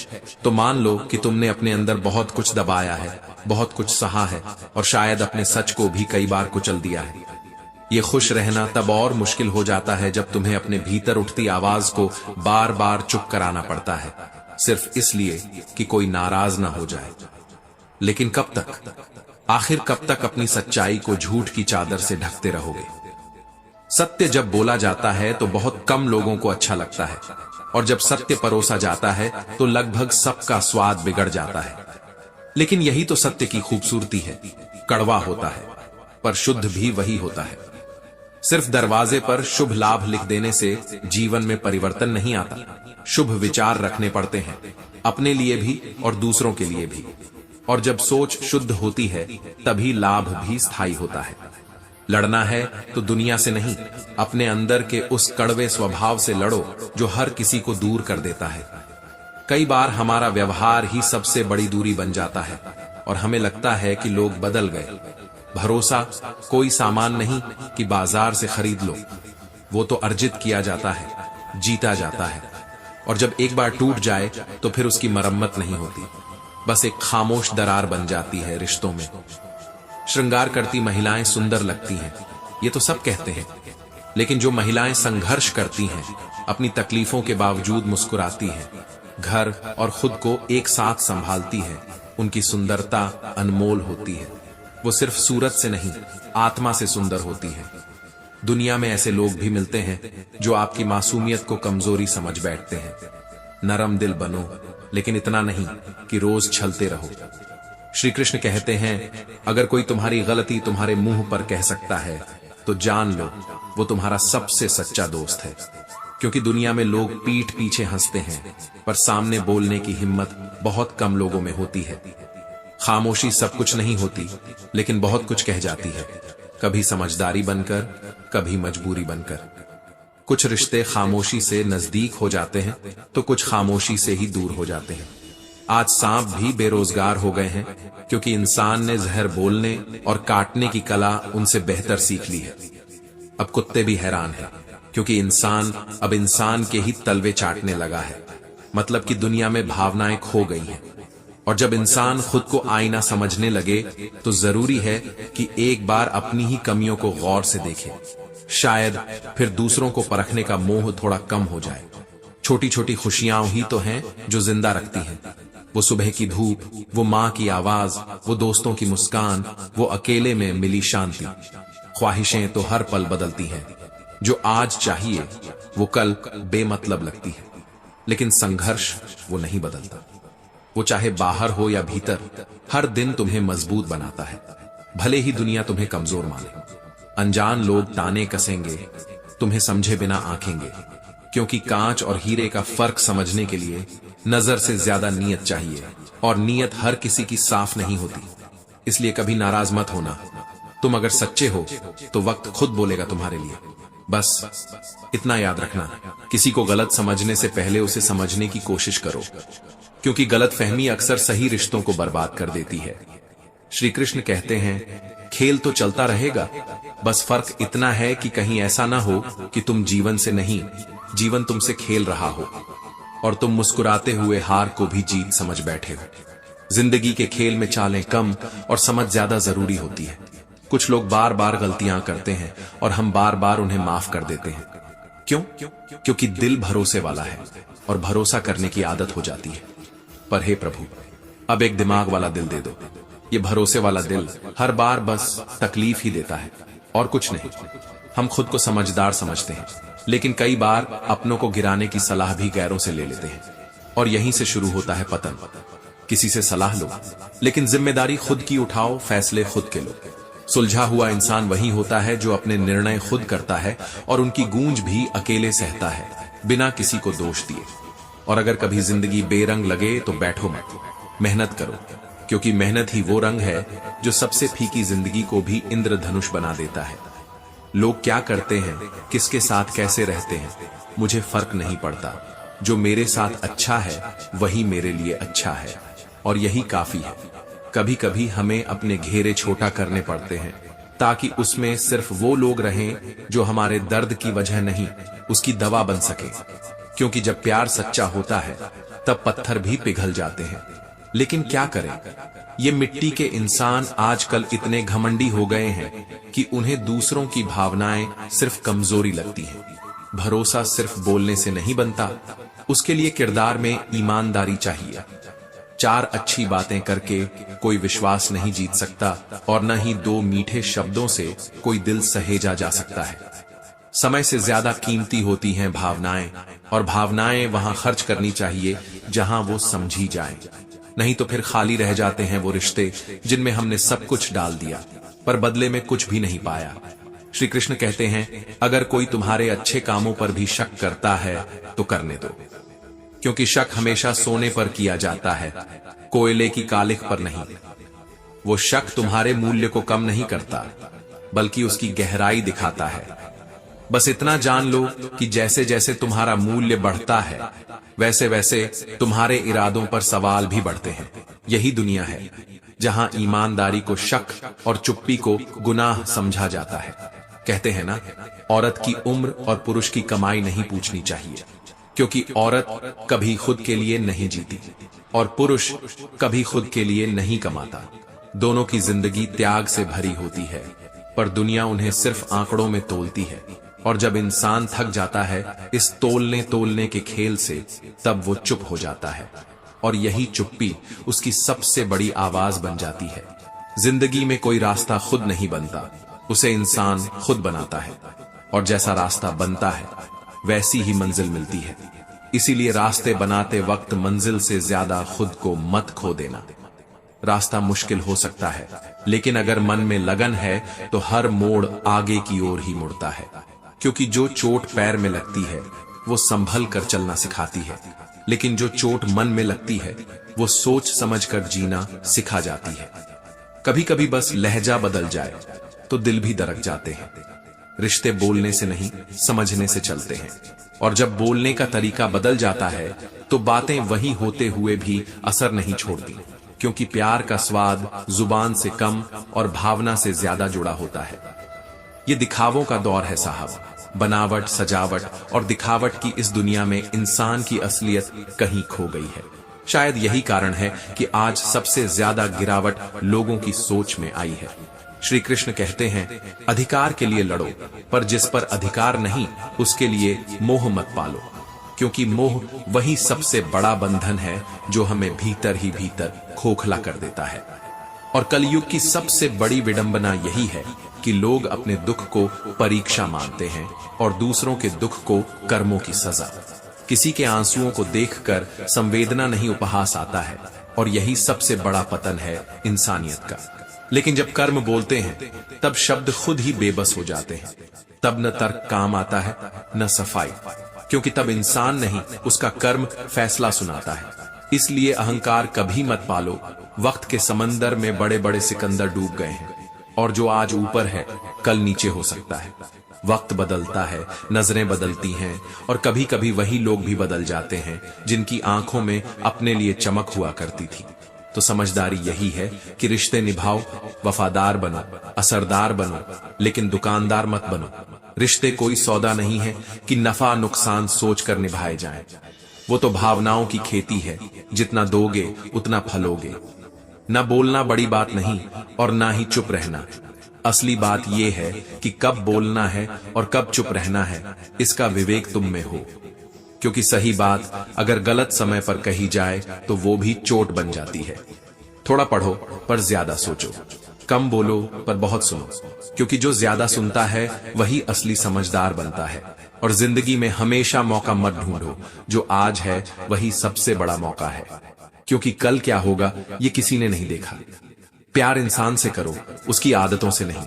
तो मान लो कि तुमने अपने अंदर बहुत कुछ दबाया है, बहुत कुछ सहा है, और शायद अपने सच को भी कई बार कुचल दिया है। ये खुश रहना तब और मुश्किल हो जाता है जब तुम्हें अपने भीतर उठती आवाज को बार बार चुप कराना पड़ता है, सिर्फ इसलिए कि कोई नाराज ना हो जाए। लेकिन कब तक? आखिर कब तक अपनी सच्चाई को झूठ की चादर से ढकते रहोगे? सत्य जब बोला जाता है तो बहुत कम लोगों को अच्छा लगता है, और जब सत्य परोसा जाता है तो लगभग सबका स्वाद बिगड़ जाता है। लेकिन यही तो सत्य की खूबसूरती है। कड़वा होता है, पर शुद्ध भी वही होता है। सिर्फ दरवाजे पर शुभ लाभ लिख देने से जीवन में परिवर्तन नहीं आता। शुभ विचार रखने पड़ते हैं, अपने लिए भी और दूसरों के लिए भी। और जब सोच शुद्ध होती है, तभी लाभ भी स्थायी होता है। लड़ना है तो दुनिया से नहीं, अपने अंदर के उस कड़वे स्वभाव से लड़ो जो हर किसी को दूर कर देता है। कई बार हमारा व्यवहार ही सबसे बड़ी दूरी बन जाता है, और हमें लगता है कि लोग बदल गए। भरोसा कोई सामान नहीं कि बाजार से खरीद लो। वो तो अर्जित किया जाता है, जीता जाता है, और जब एक बार टूट जाए तो फिर उसकी मरम्मत नहीं होती, बस एक खामोश दरार बन जाती है रिश्तों में। श्रृंगार करती महिलाएं सुंदर लगती हैं, ये तो सब कहते हैं, लेकिन जो महिलाएं संघर्ष करती हैं, अपनी तकलीफों के बावजूद मुस्कुराती हैं, घर और खुद को एक साथ संभालती हैं, उनकी सुंदरता अनमोल होती है। वो सिर्फ सूरत से नहीं, आत्मा से सुंदर होती है। दुनिया में ऐसे लोग भी मिलते हैं जो आपकी मासूमियत को कमजोरी समझ बैठते हैं। नरम दिल बनो, लेकिन इतना नहीं कि रोज छलते रहो। श्री कृष्ण कहते हैं, अगर कोई तुम्हारी गलती तुम्हारे मुंह पर कह सकता है तो जान लो वो तुम्हारा सबसे सच्चा दोस्त है। क्योंकि दुनिया में लोग पीठ पीछे हंसते हैं, पर सामने बोलने की हिम्मत बहुत कम लोगों में होती है। खामोशी सब कुछ नहीं होती, लेकिन बहुत कुछ कह जाती है, कभी समझदारी बनकर, कभी मजबूरी बनकर। कुछ रिश्ते खामोशी से नजदीक हो जाते हैं, तो कुछ खामोशी से ही दूर हो जाते हैं। आज सांप भी बेरोजगार हो गए हैं, क्योंकि इंसान ने जहर बोलने और काटने की कला उनसे बेहतर सीख ली है। अब कुत्ते भी हैरान हैं, क्योंकि इंसान अब इंसान के ही तलवे चाटने लगा है। मतलब कि दुनिया में भावनाएं खो गई हैं। और जब इंसान खुद को आईना समझने लगे, तो जरूरी है कि एक बार अपनी ही कमियों को गौर से देखे। शायद फिर दूसरों को परखने का मोह थोड़ा कम हो जाए। छोटी छोटी खुशियां ही तो हैं जो जिंदा रखती हैं। वो सुबह की धूप, वो माँ की आवाज, वो दोस्तों की मुस्कान, वो अकेले में मिली शांति। ख्वाहिशें तो हर पल बदलती हैं। जो आज चाहिए वो कल बेमतलब लगती है, लेकिन संघर्ष वो नहीं बदलता। वो चाहे बाहर हो या भीतर, हर दिन तुम्हें मजबूत बनाता है, भले ही दुनिया तुम्हें कमजोर माने। अनजान लोग ताने कसेंगे, तुम्हें समझे बिना आंखेंगे, क्योंकि कांच और हीरे का फर्क समझने के लिए नजर से ज्यादा नीयत चाहिए, और नीयत हर किसी की साफ नहीं होती। इसलिए कभी नाराज मत होना। तुम अगर सच्चे हो तो वक्त खुद बोलेगा तुम्हारे लिए। बस इतना याद रखना, किसी को गलत समझने से पहले उसे समझने की कोशिश करो, क्योंकि गलत फहमी अक्सर सही रिश्तों को बर्बाद कर देती है। श्री कृष्ण कहते हैं, खेल तो चलता रहेगा, बस फर्क इतना है कि कहीं ऐसा ना हो कि तुम जीवन से नहीं, जीवन तुमसे खेल रहा हो, और तुम मुस्कुराते हुए हार को भी जीत समझ बैठे हो। जिंदगी के खेल में चालें कम और समझ ज्यादा जरूरी होती है। कुछ लोग बार बार गलतियां करते हैं और हम बार बार उन्हें माफ कर देते हैं। क्यों? क्योंकि दिल भरोसे वाला है और भरोसा करने की आदत हो जाती है। पर हे प्रभु, अब एक दिमाग वाला दिल दे दो। ये भरोसे वाला दिल हर बार बस तकलीफ ही देता है और कुछ नहीं। हम खुद को समझदार समझते हैं, लेकिन कई बार अपनों को गिराने की सलाह भी गैरों से ले लेते हैं, और यहीं से शुरू होता है पतन। किसी से सलाह लो, लेकिन जिम्मेदारी खुद की उठाओ, फैसले खुद के लो। सुलझा हुआ इंसान वही होता है जो अपने निर्णय खुद करता है और उनकी गूंज भी अकेले सहता है, बिना किसी को दोष दिए। और अगर कभी जिंदगी बेरंग लगे तो बैठो मत, मेहनत करो, क्योंकि मेहनत ही वो रंग है जो सबसे फीकी जिंदगी को भी इंद्रधनुष बना देता है। लोग क्या करते हैं, किसके साथ कैसे रहते हैं, मुझे फर्क नहीं पड़ता। जो मेरे साथ अच्छा है वही मेरे लिए अच्छा है, और यही काफी है। कभी कभी हमें अपने घेरे छोटा करने पड़ते हैं, ताकि उसमें सिर्फ वो लोग रहें जो हमारे दर्द की वजह नहीं, उसकी दवा बन सके। क्योंकि जब प्यार सच्चा होता है तब पत्थर भी पिघल जाते हैं। लेकिन क्या करें, ये मिट्टी के इंसान आजकल इतने घमंडी हो गए हैं कि उन्हें दूसरों की भावनाएं सिर्फ कमजोरी लगती हैं। भरोसा सिर्फ बोलने से नहीं बनता, उसके लिए किरदार में ईमानदारी चाहिए। 4 अच्छी बातें करके कोई विश्वास नहीं जीत सकता, और न ही 2 मीठे शब्दों से कोई दिल सहेजा जा सकता है। समय से ज्यादा कीमती होती हैं भावनाएं, और भावनाएं वहां खर्च करनी चाहिए जहां वो समझी जाएं। नहीं तो फिर खाली रह जाते हैं वो रिश्ते जिनमें हमने सब कुछ डाल दिया, पर बदले में कुछ भी नहीं पाया। श्री कृष्ण कहते हैं, अगर कोई तुम्हारे अच्छे कामों पर भी शक करता है तो करने दो, क्योंकि शक हमेशा सोने पर किया जाता है, कोयले की कालिख पर नहीं। वो शक तुम्हारे मूल्य को कम नहीं करता, बल्कि उसकी गहराई दिखाता है। बस इतना जान लो कि जैसे जैसे तुम्हारा मूल्य बढ़ता है, वैसे वैसे तुम्हारे इरादों पर सवाल भी बढ़ते हैं। यही दुनिया है जहां ईमानदारी को शक और चुप्पी को गुनाह समझा जाता है। कहते हैं ना, औरत की उम्र और पुरुष की कमाई नहीं पूछनी चाहिए, क्योंकि औरत कभी खुद के लिए नहीं जीती और पुरुष कभी खुद के लिए नहीं कमाता। दोनों की जिंदगी त्याग से भरी होती है, पर दुनिया उन्हें सिर्फ आंकड़ों में तोलती है। और जब इंसान थक जाता है इस तोलने के खेल से, तब वो चुप हो जाता है, और यही चुप्पी उसकी सबसे बड़ी आवाज बन जाती है। जिंदगी में कोई रास्ता खुद नहीं बनता, उसे इंसान खुद बनाता है, और जैसा रास्ता बनता है वैसी ही मंजिल मिलती है। इसीलिए रास्ते बनाते वक्त मंजिल से ज्यादा खुद को मत खो देना। रास्ता मुश्किल हो सकता है, लेकिन अगर मन में लगन है तो हर मोड़ आगे की ओर ही मुड़ता है, क्योंकि जो चोट पैर में लगती है वो संभल कर चलना सिखाती है, लेकिन जो चोट मन में लगती है वो सोच समझ कर जीना सिखा जाती है। कभी कभी बस लहजा बदल जाए तो दिल भी दरक जाते हैं। रिश्ते बोलने से नहीं, समझने से चलते हैं, और जब बोलने का तरीका बदल जाता है तो बातें वही होते हुए भी असर नहीं छोड़ती, क्योंकि प्यार का स्वाद जुबान से कम और भावना से ज्यादा जुड़ा होता है। ये दिखावों का दौर है साहब। बनावट, सजावट और दिखावट की इस दुनिया में इंसान की असलियत कहीं खो गई है। शायद यही कारण है कि आज सबसे ज्यादा गिरावट लोगों की सोच में आई है। श्री कृष्ण कहते हैं, अधिकार के लिए लड़ो, पर जिस पर अधिकार नहीं उसके लिए मोह मत पालो, क्योंकि मोह वही सबसे बड़ा बंधन है जो हमें भीतर ही भीतर खोखला कर देता है। और कलयुग की सबसे बड़ी विडंबना यही है कि लोग अपने दुख को परीक्षा मानते हैं और दूसरों के दुख को कर्मों की सजा। किसी के आंसुओं को देखकर संवेदना नहीं, उपहास आता है, और यही सबसे बड़ा पतन है इंसानियत का। लेकिन जब कर्म बोलते हैं तब शब्द खुद ही बेबस हो जाते हैं। तब न तर्क काम आता है न सफाई, क्योंकि तब इंसान नहीं उसका कर्म फैसला सुनाता है। इसलिए अहंकार कभी मत पालो। वक्त के समंदर में बड़े बड़े सिकंदर डूब गए हैं, और जो आज ऊपर है कल नीचे हो सकता है। वक्त बदलता है, नजरें बदलती हैं, और कभी कभी वही लोग भी बदल जाते हैं जिनकी आंखों में अपने लिए चमक हुआ करती थी। तो समझदारी यही है कि रिश्ते निभाओ, वफादार बनो, असरदार बनो, लेकिन दुकानदार मत बनो। रिश्ते कोई सौदा नहीं है कि नफा नुकसान सोच कर निभाए जाएं। वो तो भावनाओं की खेती है, जितना दोगे उतना फलोगे। न बोलना बड़ी बात नहीं और ना ही चुप रहना। असली बात यह है कि कब बोलना है और कब चुप रहना है, इसका विवेक तुम में हो। क्योंकि सही बात अगर गलत समय पर कही जाए तो वो भी चोट बन जाती है। थोड़ा पढ़ो पर ज्यादा सोचो, कम बोलो पर बहुत सुनो, क्योंकि जो ज्यादा सुनता है वही असली समझदार बनता है। और जिंदगी में हमेशा मौका मत ढूंढो, जो आज है वही सबसे बड़ा मौका है, क्योंकि कल क्या होगा ये किसी ने नहीं देखा। प्यार इंसान से करो, उसकी आदतों से नहीं,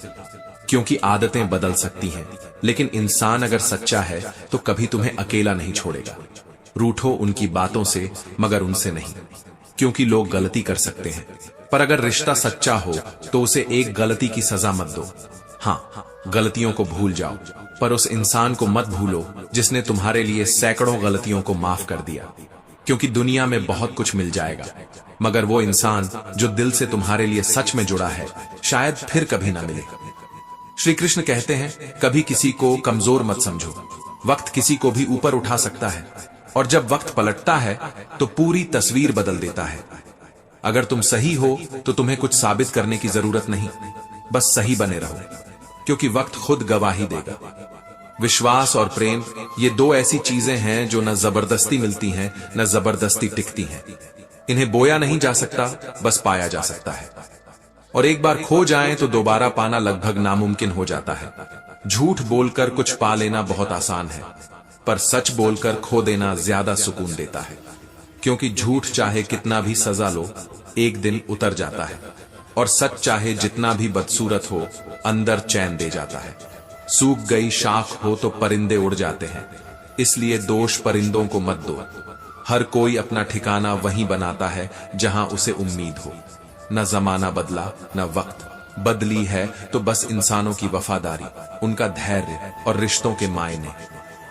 क्योंकि आदतें बदल सकती हैं, लेकिन इंसान अगर सच्चा है तो कभी तुम्हें अकेला नहीं छोड़ेगा। रूठो उनकी बातों से मगर उनसे नहीं, क्योंकि लोग गलती कर सकते हैं, पर अगर रिश्ता सच्चा हो तो उसे एक गलती की सजा मत दो। हाँ, गलतियों को भूल जाओ, पर उस इंसान को मत भूलो जिसने तुम्हारे लिए सैकड़ों गलतियों को माफ कर दिया। क्योंकि दुनिया में बहुत कुछ मिल जाएगा, मगर वो इंसान जो दिल से तुम्हारे लिए सच में जुड़ा है शायद फिर कभी ना मिले। श्री कृष्ण कहते हैं, कभी किसी को कमजोर मत समझो। वक्त किसी को भी ऊपर उठा सकता है, और जब वक्त पलटता है तो पूरी तस्वीर बदल देता है। अगर तुम सही हो तो तुम्हें कुछ साबित करने की जरूरत नहीं, बस सही बने रहो, क्योंकि वक्त खुद गवाही देगा। विश्वास और प्रेम ये दो ऐसी चीजें हैं जो न जबरदस्ती मिलती हैं न जबरदस्ती टिकती हैं। इन्हें बोया नहीं जा सकता, बस पाया जा सकता है। और एक बार खो जाएं तो दोबारा पाना लगभग नामुमकिन हो जाता है। झूठ बोलकर कुछ पा लेना बहुत आसान है, पर सच बोलकर खो देना ज्यादा सुकून देता है। क्योंकि झूठ चाहे कितना भी सजा लो एक दिन उतर जाता है, और सच चाहे जितना भी बदसूरत हो अंदर चैन दे जाता है। सूख गई शाख हो तो परिंदे उड़ जाते हैं, इसलिए दोष परिंदों को मत दो। हर कोई अपना ठिकाना वहीं बनाता है जहां उसे उम्मीद हो। न जमाना बदला न वक्त, बदली है तो बस इंसानों की वफादारी, उनका धैर्य और रिश्तों के मायने।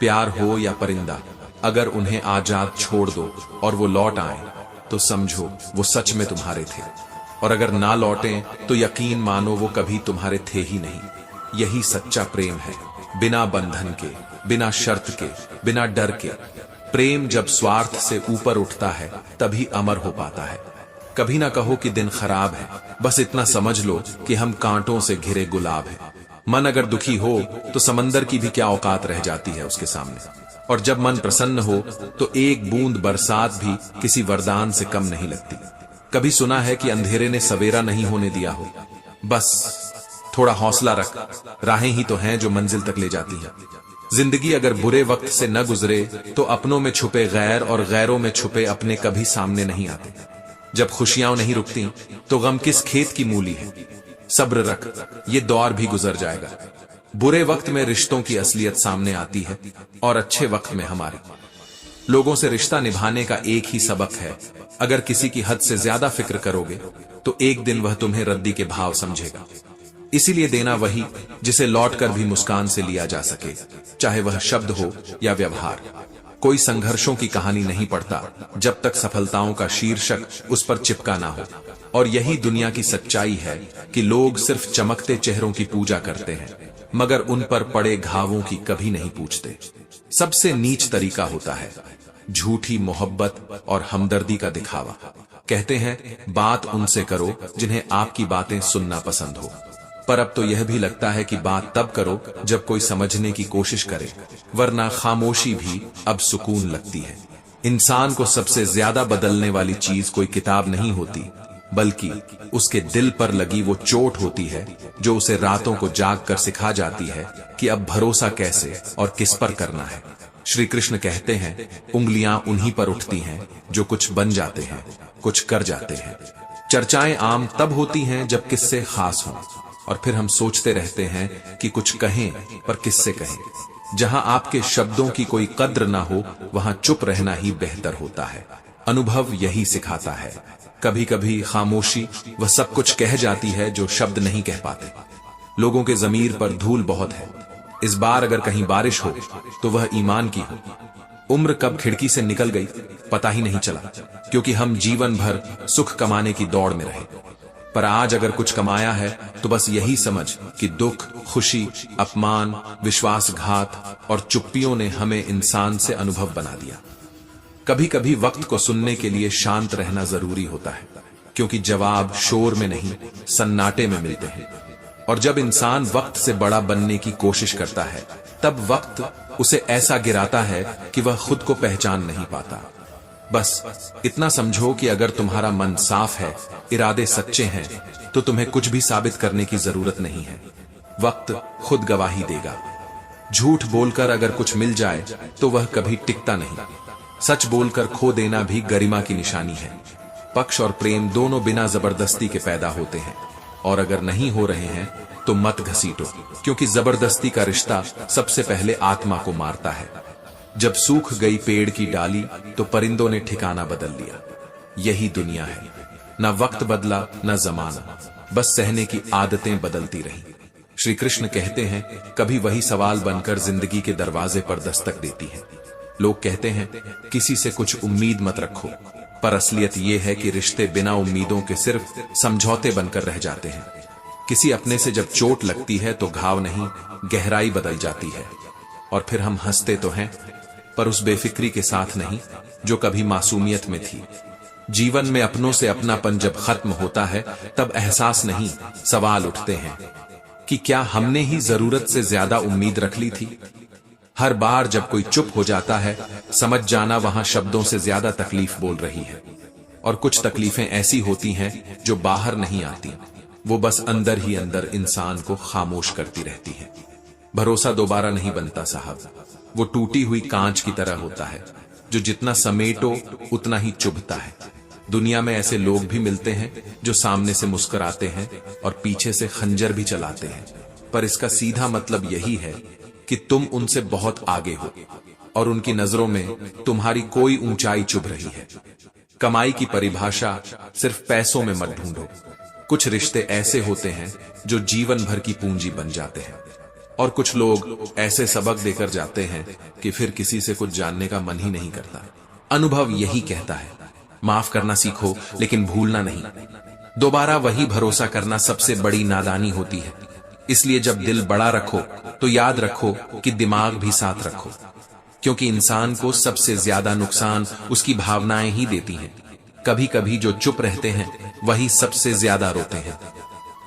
प्यार हो या परिंदा, अगर उन्हें आजाद छोड़ दो और वो लौट आए तो समझो वो सच में तुम्हारे थे, और अगर ना लौटें तो यकीन मानो वो कभी तुम्हारे थे ही नहीं। यही सच्चा प्रेम है, बिना बंधन के, बिना शर्त के, बिना डर के। प्रेम जब स्वार्थ से ऊपर उठता है तभी अमर हो पाता है। कभी ना कहो कि दिन खराब है, बस इतना समझ लो कि हम कांटों से घिरे गुलाब हैं। मन अगर दुखी हो तो समंदर की भी क्या औकात रह जाती है उसके सामने, और जब मन प्रसन्न हो तो एक बूंद बरसात भी किसी वरदान से कम नहीं लगती। कभी सुना है कि अंधेरे ने सवेरा नहीं होने दिया हो? बस थोड़ा हौसला रख, राहें ही तो हैं जो मंजिल तक ले जाती हैं। जिंदगी अगर बुरे वक्त से न गुजरे तो अपनों में छुपे गैर और गैरों में छुपे अपने कभी सामने नहीं आते। जब खुशियां नहीं रुकती तो गम किस खेत की मूली है। सब्र रख, ये दौर भी गुजर जाएगा। बुरे वक्त में रिश्तों की असलियत सामने आती है और अच्छे वक्त में हमारे लोगों से रिश्ता निभाने का एक ही सबक है, अगर किसी की हद से ज्यादा फिक्र करोगे तो एक दिन वह तुम्हें रद्दी के भाव समझेगा। इसीलिए देना वही जिसे लौटकर भी मुस्कान से लिया जा सके, चाहे वह शब्द हो या व्यवहार। कोई संघर्षों की कहानी नहीं पढ़ता जब तक सफलताओं का शीर्षक उस पर चिपका ना हो। और यही दुनिया की सच्चाई है कि लोग सिर्फ चमकते चेहरों की पूजा करते हैं, मगर उन पर पड़े घावों की कभी नहीं पूछते। सबसे नीच तरीका होता है झूठी मोहब्बत और हमदर्दी का दिखावा। कहते हैं बात उनसे करो जिन्हें आपकी बातें सुनना पसंद हो, पर अब तो यह भी लगता है कि बात तब करो जब कोई समझने की कोशिश करे, वरना खामोशी भी अब सुकून लगती है। इंसान को सबसे ज्यादा बदलने वाली चीज कोई किताब नहीं होती, बल्कि उसके दिल पर लगी वो चोट होती है जो उसे रातों को जाग कर सिखा जाती है कि अब भरोसा कैसे और किस पर करना है। श्री कृष्ण कहते हैं उंगलियां उन्हीं पर उठती हैं जो कुछ बन जाते हैं, कुछ कर जाते हैं। चर्चाएं आम तब होती हैं जब किस्से खास हों, और फिर हम सोचते रहते हैं कि कुछ कहें, पर किससे कहें। जहां आपके शब्दों की कोई कद्र ना हो वहां चुप रहना ही बेहतर होता है। अनुभव यही सिखाता है, कभी कभी खामोशी वह सब कुछ कह जाती है जो शब्द नहीं कह पाते। लोगों के ज़मीर पर धूल बहुत है, इस बार अगर कहीं बारिश हो तो वह ईमान की हो। उम्र कब खिड़की से निकल गई पता ही नहीं चला, क्योंकि हम जीवन भर सुख कमाने की दौड़ में रहे। पर आज अगर कुछ कमाया है तो बस यही समझ कि दुख, खुशी, अपमान, विश्वासघात और चुप्पियों ने हमें इंसान से अनुभव बना दिया। कभी कभी वक्त को सुनने के लिए शांत रहना जरूरी होता है, क्योंकि जवाब शोर में नहीं सन्नाटे में मिलते हैं। और जब इंसान वक्त से बड़ा बनने की कोशिश करता है तब वक्त उसे ऐसा गिराता है कि वह खुद को पहचान नहीं पाता। बस इतना समझो कि अगर तुम्हारा मन साफ है, इरादे सच्चे हैं, तो तुम्हें कुछ भी साबित करने की जरूरत नहीं है। वक्त खुद गवाही देगा। झूठ बोलकर अगर कुछ मिल जाए तो वह कभी टिकता नहीं। सच बोलकर खो देना भी गरिमा की निशानी है। पक्ष और प्रेम दोनों बिना जबरदस्ती के पैदा होते हैं, और अगर नहीं हो रहे हैं तो मत घसीटो, क्योंकि जबरदस्ती का रिश्ता सबसे पहले आत्मा को मारता है। जब सूख गई पेड़ की डाली तो परिंदों ने ठिकाना बदल लिया। यही दुनिया है, न वक्त बदला न जमाना, बस सहने की आदतें बदलती रही। श्री कृष्ण कहते हैं कभी वही सवाल बनकर जिंदगी के दरवाजे पर दस्तक देती है। लोग कहते हैं किसी से कुछ उम्मीद मत रखो, पर असलियत यह है कि रिश्ते बिना उम्मीदों के सिर्फ समझौते बनकर रह जाते हैं। किसी अपने से जब चोट लगती है तो घाव नहीं गहराई बदल जाती है, और फिर हम हंसते तो हैं पर उस बेफिक्री के साथ नहीं जो कभी मासूमियत में थी। जीवन में अपनों से अपनापन जब खत्म होता है तब एहसास नहीं सवाल उठते हैं कि क्या हमने ही जरूरत से ज्यादा उम्मीद रख ली थी। हर बार जब कोई चुप हो जाता है समझ जाना वहां शब्दों से ज्यादा तकलीफ बोल रही है। और कुछ तकलीफें ऐसी होती हैं जो बाहर नहीं आती, वो बस अंदर ही अंदर इंसान को खामोश करती रहती है। भरोसा दोबारा नहीं बनता साहब, वो टूटी हुई कांच की तरह होता है जो जितना समेटो उतना ही चुभता है। दुनिया में ऐसे लोग भी मिलते हैं जो सामने से मुस्कुराते हैं और पीछे से खंजर भी चलाते हैं, पर इसका सीधा मतलब यही है कि तुम उनसे बहुत आगे हो और उनकी नजरों में तुम्हारी कोई ऊंचाई चुभ रही है। कमाई की परिभाषा सिर्फ पैसों में मत ढूंढो। कुछ रिश्ते ऐसे होते हैं जो जीवन भर की पूंजी बन जाते हैं, और कुछ लोग ऐसे सबक देकर जाते हैं कि फिर किसी से कुछ जानने का मन ही नहीं करता। अनुभव यही कहता है माफ करना सीखो लेकिन भूलना नहीं। दोबारा वही भरोसा करना सबसे बड़ी नादानी होती है। इसलिए जब दिल बड़ा रखो तो याद रखो कि दिमाग भी साथ रखो, क्योंकि इंसान को सबसे ज्यादा नुकसान उसकी भावनाएं ही देती हैं। कभी कभी जो चुप रहते हैं वही सबसे ज्यादा रोते हैं,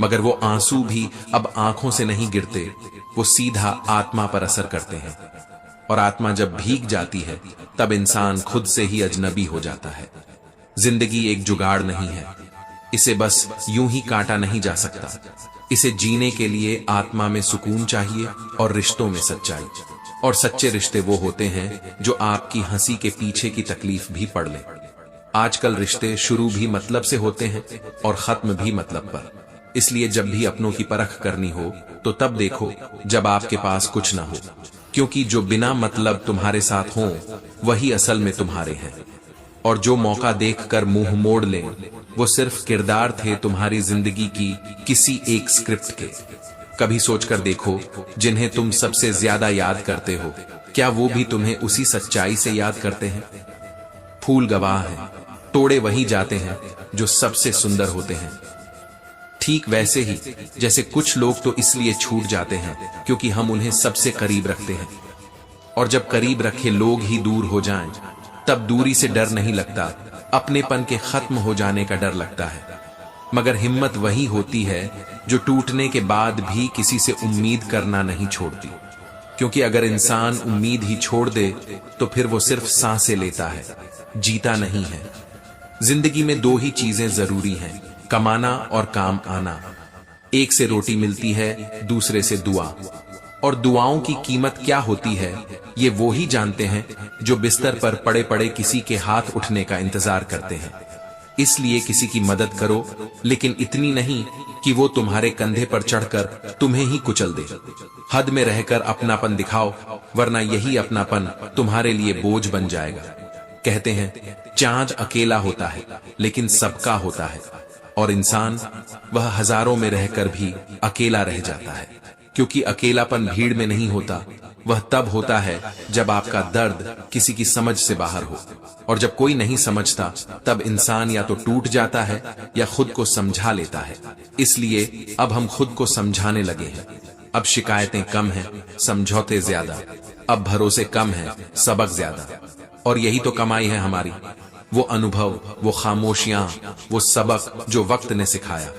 मगर वो आंसू भी अब आंखों से नहीं गिरते, वो सीधा आत्मा पर असर करते हैं। और आत्मा जब भीग जाती है तब इंसान खुद से ही अजनबी हो जाता है। जिंदगी एक जुगाड़ नहीं है, इसे बस यूं ही काटा नहीं जा सकता। इसे जीने के लिए आत्मा में सुकून चाहिए और रिश्तों में सच्चाई। और सच्चे रिश्ते वो होते हैं जो आपकी हंसी के पीछे की तकलीफ भी पढ़ लें। आजकल रिश्ते शुरू भी मतलब से होते हैं और खत्म भी मतलब पर। इसलिए जब भी अपनों की परख करनी हो तो तब देखो जब आपके पास कुछ ना हो, क्योंकि जो बिना मतलब तुम्हारे साथ हो वही असल में तुम्हारे हैं। और जो मौका देखकर मुंह मोड़ लें वो सिर्फ किरदार थे तुम्हारी जिंदगी की किसी एक स्क्रिप्ट के। कभी सोचकर देखो जिन्हें तुम सबसे ज्यादा याद करते हो, क्या वो भी तुम्हें उसी सच्चाई से याद करते हैं? फूल गवाह हैं, तोड़े वही जाते हैं जो सबसे सुंदर होते हैं। ठीक वैसे ही जैसे कुछ लोग तो इसलिए छूट जाते हैं क्योंकि हम उन्हें सबसे करीब रखते हैं, और जब करीब रखे लोग ही दूर हो जाएं, तब दूरी से डर नहीं लगता, अपनेपन के खत्म हो जाने का डर लगता है। मगर हिम्मत वही होती है जो टूटने के बाद भी किसी से उम्मीद करना नहीं छोड़ती, क्योंकि अगर इंसान उम्मीद ही छोड़ दे तो फिर वो सिर्फ सांसें लेता है, जीता नहीं है। जिंदगी में दो ही चीजें जरूरी हैं, कमाना और काम आना। एक से रोटी मिलती है, दूसरे से दुआ। और दुआओं की कीमत क्या होती है ये वो ही जानते हैं जो बिस्तर पर पड़े पड़े किसी के हाथ उठने का इंतजार करते हैं। इसलिए किसी की मदद करो, लेकिन इतनी नहीं कि वो तुम्हारे कंधे पर चढ़कर तुम्हें ही कुचल दे। हद में रहकर अपनापन दिखाओ, वरना यही अपनापन तुम्हारे लिए बोझ बन जाएगा। कहते हैं चांद अकेला होता है लेकिन सबका होता है, और इंसान वह हजारों में रहकर भी अकेला रह जाता है, क्योंकि अकेलापन भीड़ में नहीं होता, वह तब होता है जब आपका दर्द किसी की समझ से बाहर हो। और जब कोई नहीं समझता तब इंसान या तो टूट जाता है या खुद को समझा लेता है। इसलिए अब हम खुद को समझाने लगे हैं। अब शिकायतें कम हैं, समझौते ज्यादा। अब भरोसे कम हैं, सबक ज्यादा। और यही तो कमाई है हमारी, वो अनुभव, वो खामोशियां, वो सबक जो वक्त ने सिखाया।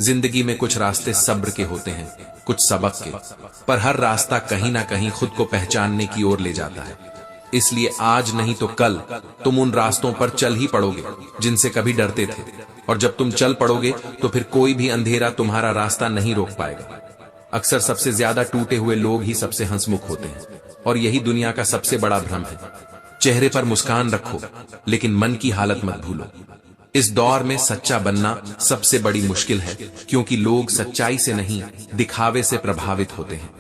जिंदगी में कुछ रास्ते सब्र के होते हैं, कुछ सबक के, पर हर रास्ता कहीं ना कहीं खुद को पहचानने की ओर ले जाता है। इसलिए आज नहीं तो कल तुम उन रास्तों पर चल ही पड़ोगे जिनसे कभी डरते थे, और जब तुम चल पड़ोगे तो फिर कोई भी अंधेरा तुम्हारा रास्ता नहीं रोक पाएगा। अक्सर सबसे ज्यादा टूटे हुए लोग ही सबसे हंसमुख होते हैं, और यही दुनिया का सबसे बड़ा भ्रम है। चेहरे पर मुस्कान रखो लेकिन मन की हालत मत भूलो। इस दौर में सच्चा बनना सबसे बड़ी मुश्किल है, क्योंकि लोग सच्चाई से नहीं दिखावे से प्रभावित होते हैं।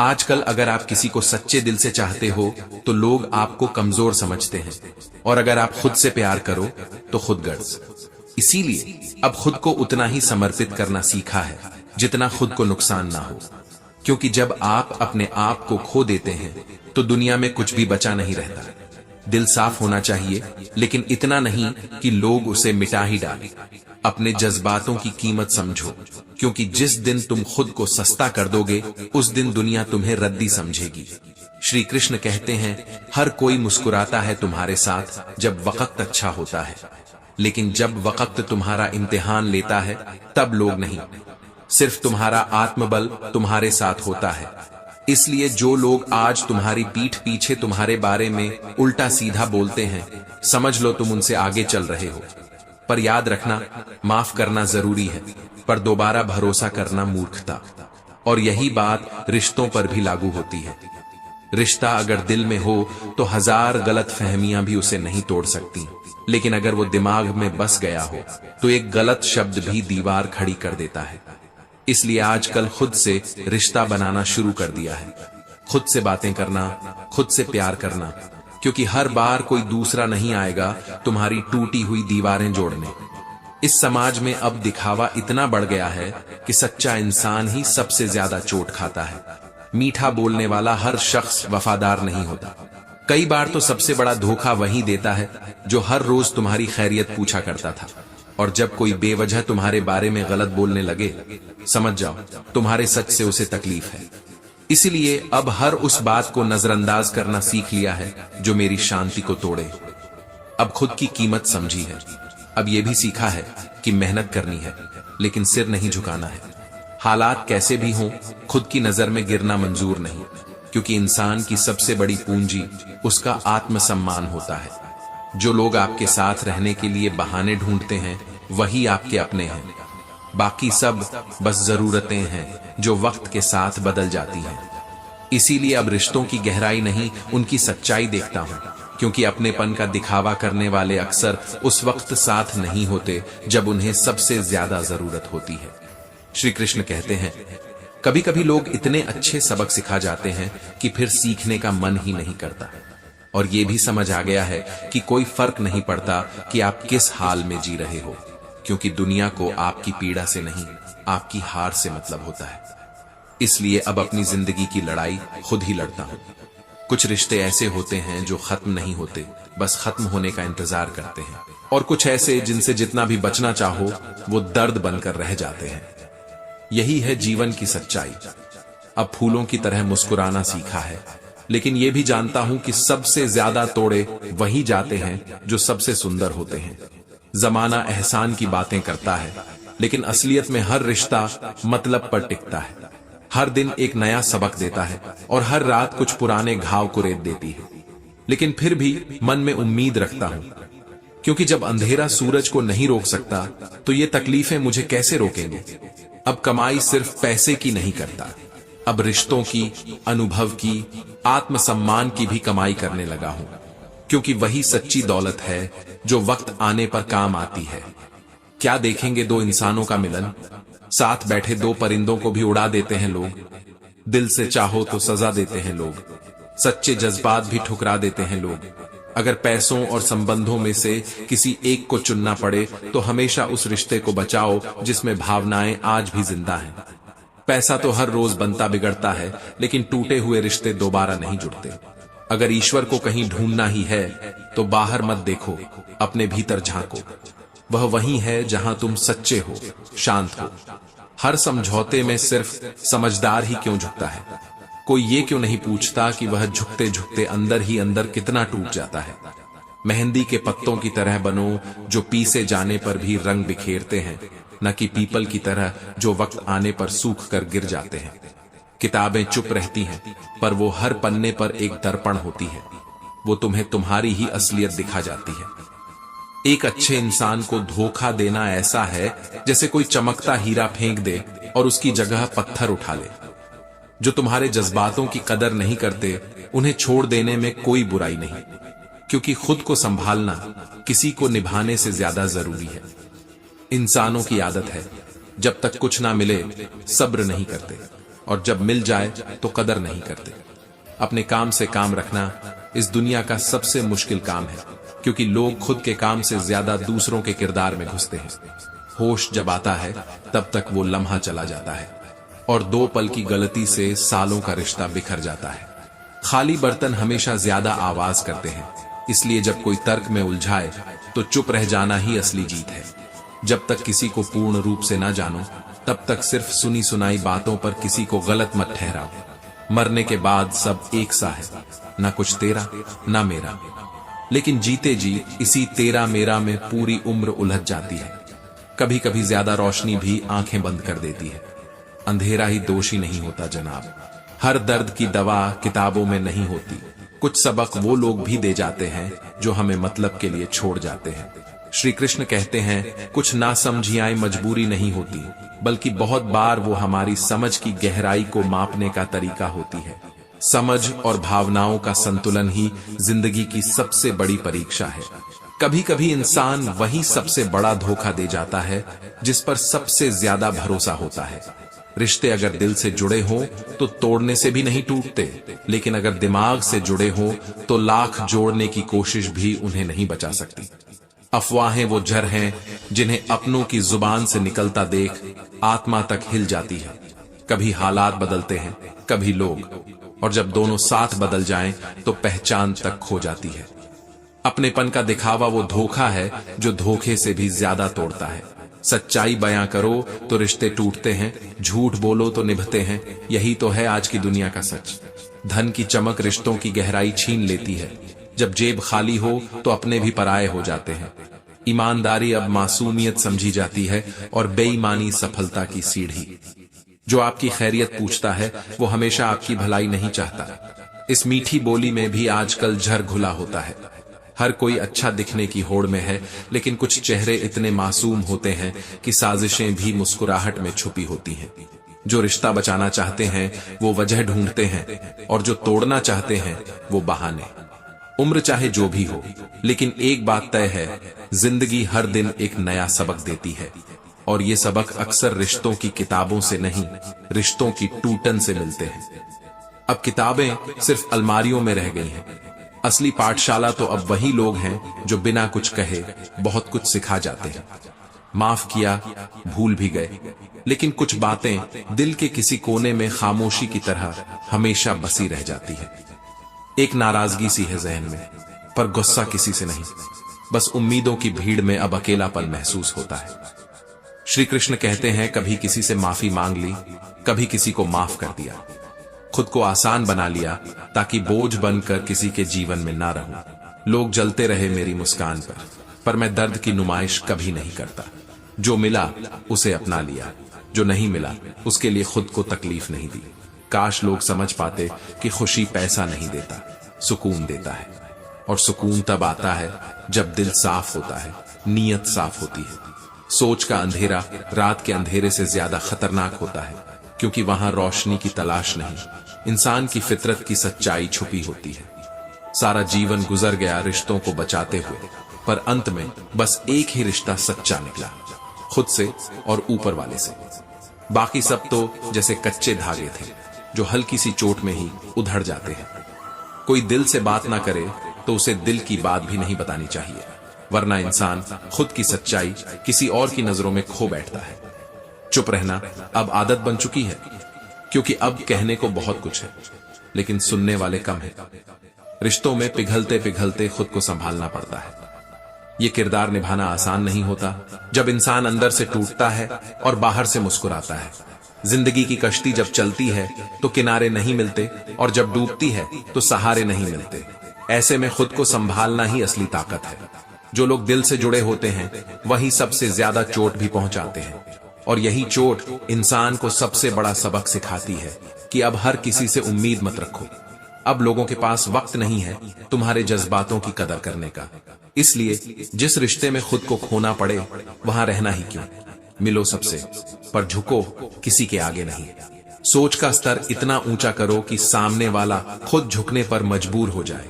आजकल अगर आप किसी को सच्चे दिल से चाहते हो तो लोग आपको कमजोर समझते हैं, और अगर आप खुद से प्यार करो तो खुद गर्ज। इसीलिए अब खुद को उतना ही समर्पित करना सीखा है जितना खुद को नुकसान ना हो, क्योंकि जब आप अपने आप को खो देते हैं तो दुनिया में कुछ भी बचा नहीं रहता। दिल साफ होना चाहिए, लेकिन इतना नहीं कि लोग उसे मिटा ही डालें। अपने जज्बातों की कीमत समझो, क्योंकि जिस दिन तुम खुद को सस्ता कर दोगे उस दिन दुनिया तुम्हें रद्दी समझेगी। श्री कृष्ण कहते हैं हर कोई मुस्कुराता है तुम्हारे साथ जब वक्त अच्छा होता है, लेकिन जब वक्त तुम्हारा इम्तिहान लेता है तब लोग नहीं, सिर्फ तुम्हारा आत्मबल तुम्हारे साथ होता है। इसलिए जो लोग आज तुम्हारी पीठ पीछे तुम्हारे बारे में उल्टा सीधा बोलते हैं, समझ लो तुम उनसे आगे चल रहे हो। पर याद रखना, माफ करना जरूरी है, पर दोबारा भरोसा करना मूर्खता। और यही बात रिश्तों पर भी लागू होती है। रिश्ता अगर दिल में हो तो हजार गलत फहमियां भी उसे नहीं तोड़ सकती, लेकिन अगर वो दिमाग में बस गया हो तो एक गलत शब्द भी दीवार खड़ी कर देता है। इसलिए आजकल खुद से रिश्ता बनाना शुरू कर दिया है, खुद से बातें करना, खुद से प्यार करना, क्योंकि हर बार कोई दूसरा नहीं आएगा तुम्हारी टूटी हुई दीवारें जोड़ने। इस समाज में अब दिखावा इतना बढ़ गया है कि सच्चा इंसान ही सबसे ज्यादा चोट खाता है। मीठा बोलने वाला हर शख्स वफादार नहीं होता। कई बार तो सबसे बड़ा धोखा वही देता है जो हर रोज तुम्हारी खैरियत पूछा करता था, और जब कोई बेवजह तुम्हारे बारे में गलत बोलने लगे, समझ जाओ तुम्हारे सच से उसे तकलीफ है। इसीलिए अब हर उस बात को नजरअंदाज करना सीख लिया है जो मेरी शांति को तोड़े। अब खुद की कीमत समझी है। अब यह भी सीखा है कि मेहनत करनी है, लेकिन सिर नहीं झुकाना है। हालात कैसे भी हों, खुद की नजर में गिरना मंजूर नहीं, क्योंकि इंसान की सबसे बड़ी पूंजी उसका आत्मसम्मान होता है। जो लोग आपके साथ रहने के लिए बहाने ढूंढते हैं वही आपके अपने हैं। बाकी सब बस जरूरतें हैं जो वक्त के साथ बदल जाती हैं। इसीलिए अब रिश्तों की गहराई नहीं, उनकी सच्चाई देखता हूं, क्योंकि अपनेपन का दिखावा करने वाले अक्सर उस वक्त साथ नहीं होते जब उन्हें सबसे ज्यादा जरूरत होती है। श्री कृष्ण कहते हैं, कभी कभी लोग इतने अच्छे सबक सिखा जाते हैं कि फिर सीखने का मन ही नहीं करता। और ये भी समझ आ गया है कि कोई फर्क नहीं पड़ता कि आप किस हाल में जी रहे हो, क्योंकि दुनिया को आपकी पीड़ा से नहीं, आपकी हार से मतलब होता है। इसलिए अब अपनी जिंदगी की लड़ाई खुद ही लड़ता हूं। कुछ रिश्ते ऐसे होते हैं जो खत्म नहीं होते, बस खत्म होने का इंतजार करते हैं, और कुछ ऐसे जिनसे जितना भी बचना चाहो वो दर्द बनकर रह जाते हैं। यही है जीवन की सच्चाई। अब फूलों की तरह मुस्कुराना सीखा है, लेकिन यह भी जानता हूं कि सबसे ज्यादा तोड़े वही जाते हैं जो सबसे सुंदर होते हैं। जमाना एहसान की बातें करता है, लेकिन असलियत में हर रिश्ता मतलब पर टिकता है। हर दिन एक नया सबक देता है और हर रात कुछ पुराने घाव को रेत देती है। लेकिन फिर भी मन में उम्मीद रखता हूं, क्योंकि जब अंधेरा सूरज को नहीं रोक सकता तो ये तकलीफें मुझे कैसे रोकेंगे। अब कमाई सिर्फ पैसे की नहीं करता, अब रिश्तों की, अनुभव की, आत्मसम्मान की भी कमाई करने लगा हूं, क्योंकि वही सच्ची दौलत है जो वक्त आने पर काम आती है। क्या देखेंगे दो इंसानों का मिलन, साथ बैठे दो परिंदों को भी उड़ा देते हैं लोग। दिल से चाहो तो सजा देते हैं लोग, सच्चे जज्बात भी ठुकरा देते हैं लोग। अगर पैसों और संबंधों में से किसी एक को चुनना पड़े तो हमेशा उस रिश्ते को बचाओ जिसमें भावनाएं आज भी जिंदा हैं। पैसा तो हर रोज बनता बिगड़ता है, लेकिन टूटे हुए रिश्ते दोबारा नहीं जुड़ते। अगर ईश्वर को कहीं ढूंढना ही है तो बाहर मत देखो, अपने भीतर झांको। वह वही है जहां तुम सच्चे हो, शांत हो। हर समझौते में सिर्फ समझदार ही क्यों झुकता है। कोई ये क्यों नहीं पूछता कि वह झुकते झुकते अंदर ही अंदर कितना टूट जाता है। मेहंदी के पत्तों की तरह बनो जो पीसे जाने पर भी रंग बिखेरते हैं, न कि पीपल की तरह जो वक्त आने पर सूख कर गिर जाते हैं। किताबें चुप रहती हैं, पर वो हर पन्ने पर एक दर्पण होती है। वो तुम्हें तुम्हारी ही असलियत दिखा जाती है। एक अच्छे इंसान को धोखा देना ऐसा है जैसे कोई चमकता हीरा फेंक दे और उसकी जगह पत्थर उठा ले। जो तुम्हारे जज्बातों की कदर नहीं करते, उन्हें छोड़ देने में कोई बुराई नहीं, क्योंकि खुद को संभालना किसी को निभाने से ज्यादा जरूरी है। इंसानों की आदत है जब तक कुछ ना मिले सब्र नहीं करते, और जब मिल जाए तो कदर नहीं करते। अपने काम से काम रखना इस दुनिया का सबसे मुश्किल काम है, क्योंकि लोग खुद के काम से ज्यादा दूसरों के किरदार में घुसते हैं। होश जब आता है तब तक वो लम्हा चला जाता है, और 2 पल की गलती से सालों का रिश्ता बिखर जाता है। खाली बर्तन हमेशा ज्यादा आवाज करते हैं, इसलिए जब कोई तर्क में उलझाए तो चुप रह जाना ही असली जीत है। जब तक किसी को पूर्ण रूप से ना जानो, तब तक सिर्फ सुनी सुनाई बातों पर किसी को गलत मत ठहराओ। मरने के बाद सब एक सा है, ना कुछ तेरा ना मेरा, लेकिन जीते जी इसी तेरा मेरा में पूरी उम्र उलझ जाती है। कभी कभी ज्यादा रोशनी भी आंखें बंद कर देती है। अंधेरा ही दोषी नहीं होता जनाब। हर दर्द की दवा किताबों में नहीं होती। कुछ सबक वो लोग भी दे जाते हैं जो हमें मतलब के लिए छोड़ जाते हैं। श्री कृष्ण कहते हैं, कुछ नासमझियां मजबूरी नहीं होती, बल्कि बहुत बार वो हमारी समझ की गहराई को मापने का तरीका होती है। समझ और भावनाओं का संतुलन ही जिंदगी की सबसे बड़ी परीक्षा है। कभी कभी इंसान वही सबसे बड़ा धोखा दे जाता है जिस पर सबसे ज्यादा भरोसा होता है। रिश्ते अगर दिल से जुड़े हों तो तोड़ने से भी नहीं टूटते, लेकिन अगर दिमाग से जुड़े हों तो लाख जोड़ने की कोशिश भी उन्हें नहीं बचा सकती। अफवाहें वो जहर हैं जिन्हें अपनों की जुबान से निकलता देख आत्मा तक हिल जाती है। कभी हालात बदलते हैं, कभी लोग, और जब दोनों साथ बदल जाएं तो पहचान तक खो जाती है। अपनेपन का दिखावा वो धोखा है जो धोखे से भी ज्यादा तोड़ता है। सच्चाई बयां करो तो रिश्ते टूटते हैं, झूठ बोलो तो निभते हैं। यही तो है आज की दुनिया का सच। धन की चमक रिश्तों की गहराई छीन लेती है। जब जेब खाली हो तो अपने भी पराये हो जाते हैं। ईमानदारी अब मासूमियत समझी जाती है और बेईमानी सफलता की सीढ़ी। जो आपकी खैरियत पूछता है वो हमेशा आपकी भलाई नहीं चाहता। इस मीठी बोली में भी आजकल झर घुला होता है। हर कोई अच्छा दिखने की होड़ में है, लेकिन कुछ चेहरे इतने मासूम होते हैं कि साजिशें भी मुस्कुराहट में छुपी होती हैं। जो रिश्ता बचाना चाहते हैं वो वजह ढूंढते हैं, और जो तोड़ना चाहते हैं वो बहाने। उम्र चाहे जो भी हो, लेकिन एक बात तय है, जिंदगी हर दिन एक नया सबक देती है। और ये सबक अक्सर रिश्तों की किताबों से नहीं, रिश्तों की टूटन से मिलते हैं। अब किताबें सिर्फ अलमारियों में रह गई हैं। असली पाठशाला तो अब वही लोग हैं जो बिना कुछ कहे बहुत कुछ सिखा जाते हैं। माफ किया, भूल भी गए, लेकिन कुछ बातें दिल के किसी कोने में खामोशी की तरह हमेशा बसी रह जाती है। एक नाराजगी सी है जहन में, पर गुस्सा किसी से नहीं। बस उम्मीदों की भीड़ में अब अकेलापन महसूस होता है। श्री कृष्ण कहते हैं, कभी किसी से माफी मांग ली, कभी किसी को माफ कर दिया। खुद को आसान बना लिया ताकि बोझ बनकर किसी के जीवन में ना रहूं। लोग जलते रहे मेरी मुस्कान पर मैं दर्द की नुमाइश कभी नहीं करता। जो मिला उसे अपना लिया, जो नहीं मिला उसके लिए खुद को तकलीफ नहीं दी। काश लोग समझ पाते कि खुशी पैसा नहीं देता, सुकून देता है। और सुकून तब आता है जब दिल साफ होता है, नीयत साफ होती है। सोच का अंधेरा रात के अंधेरे से ज्यादा खतरनाक होता है, क्योंकि वहां रोशनी की तलाश नहीं, इंसान की फितरत की सच्चाई छुपी होती है। सारा जीवन गुजर गया रिश्तों को बचाते हुए, पर अंत में बस एक ही रिश्ता सच्चा निकला, खुद से और ऊपर वाले से। बाकी सब तो जैसे कच्चे धागे थे जो हल्की सी चोट में ही उधड़ जाते हैं। कोई दिल से बात ना करे तो उसे दिल की बात भी नहीं बतानी चाहिए, वरना इंसान खुद की सच्चाई किसी और की नजरों में खो बैठता है। चुप रहना अब आदत बन चुकी है, क्योंकि अब कहने को बहुत कुछ है, लेकिन सुनने वाले कम हैं। रिश्तों में पिघलते पिघलते खुद को संभालना पड़ता है। ये किरदार निभाना आसान नहीं होता, जब इंसान अंदर से टूटता है और बाहर से मुस्कुराता है। जिंदगी की कश्ती जब चलती है तो किनारे नहीं मिलते, और जब डूबती है तो सहारे नहीं मिलते। ऐसे में खुद को संभालना ही असली ताकत है। जो लोग दिल से जुड़े होते हैं वही सबसे ज्यादा चोट भी पहुंचाते हैं, और यही चोट इंसान को सबसे बड़ा सबक सिखाती है कि अब हर किसी से उम्मीद मत रखो। अब लोगों के पास वक्त नहीं है तुम्हारे जज्बातों की कदर करने का। इसलिए जिस रिश्ते में खुद को खोना पड़े वहां रहना ही क्यों। मिलो सबसे, पर झुको किसी के आगे नहीं। सोच का स्तर इतना ऊंचा करो कि सामने वाला खुद झुकने पर मजबूर हो जाए।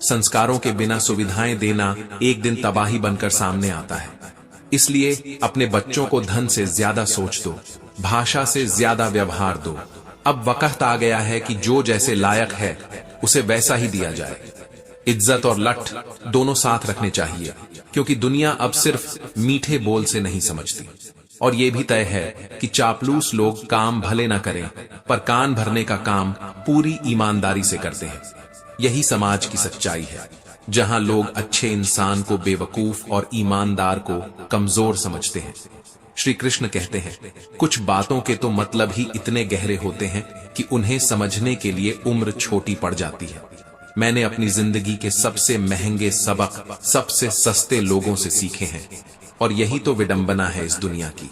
संस्कारों के बिना सुविधाएं देना एक दिन तबाही बनकर सामने आता है। इसलिए अपने बच्चों को धन से ज्यादा सोच दो, भाषा से ज्यादा व्यवहार दो। अब वक्त आ गया है कि जो जैसे लायक है उसे वैसा ही दिया जाए। इज्जत और लठ दोनों साथ रखने चाहिए, क्योंकि दुनिया अब सिर्फ मीठे बोल से नहीं समझती। और ये भी तय है कि चापलूस लोग काम भले ना करें, पर कान भरने का काम पूरी ईमानदारी से करते हैं। यही समाज की सच्चाई है, जहां लोग अच्छे इंसान को बेवकूफ और ईमानदार को कमजोर समझते हैं। श्री कृष्ण कहते हैं, कुछ बातों के तो मतलब ही इतने गहरे होते हैं कि उन्हें समझने के लिए उम्र छोटी पड़ जाती है। मैंने अपनी जिंदगी के सबसे महंगे सबक सबसे सस्ते लोगों से सीखे हैं, और यही तो विडंबना है इस दुनिया की,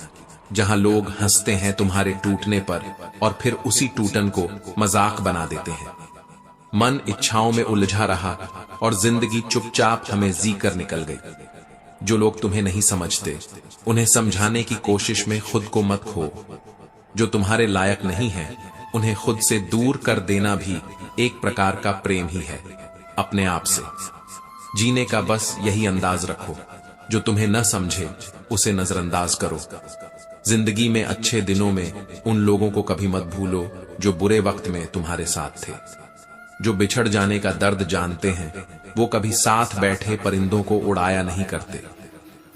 जहां लोग हंसते हैं तुम्हारे टूटने पर और फिर उसी टूटन को मजाक बना देते हैं। मन इच्छाओं में उलझा रहा और जिंदगी चुपचाप हमें जी कर निकल गई। जो लोग तुम्हें नहीं समझते उन्हें समझाने की कोशिश में खुद को मत खो। जो तुम्हारे लायक नहीं है उन्हें खुद से दूर कर देना भी एक प्रकार का प्रेम ही है अपने आप से। जीने का बस यही अंदाज रखो, जो तुम्हें न समझे उसे नजरअंदाज करो। जिंदगी में अच्छे दिनों में उन लोगों को कभी मत भूलो जो बुरे वक्त में तुम्हारे साथ थे। जो बिछड़ जाने का दर्द जानते हैं वो कभी साथ बैठे परिंदों को उड़ाया नहीं करते।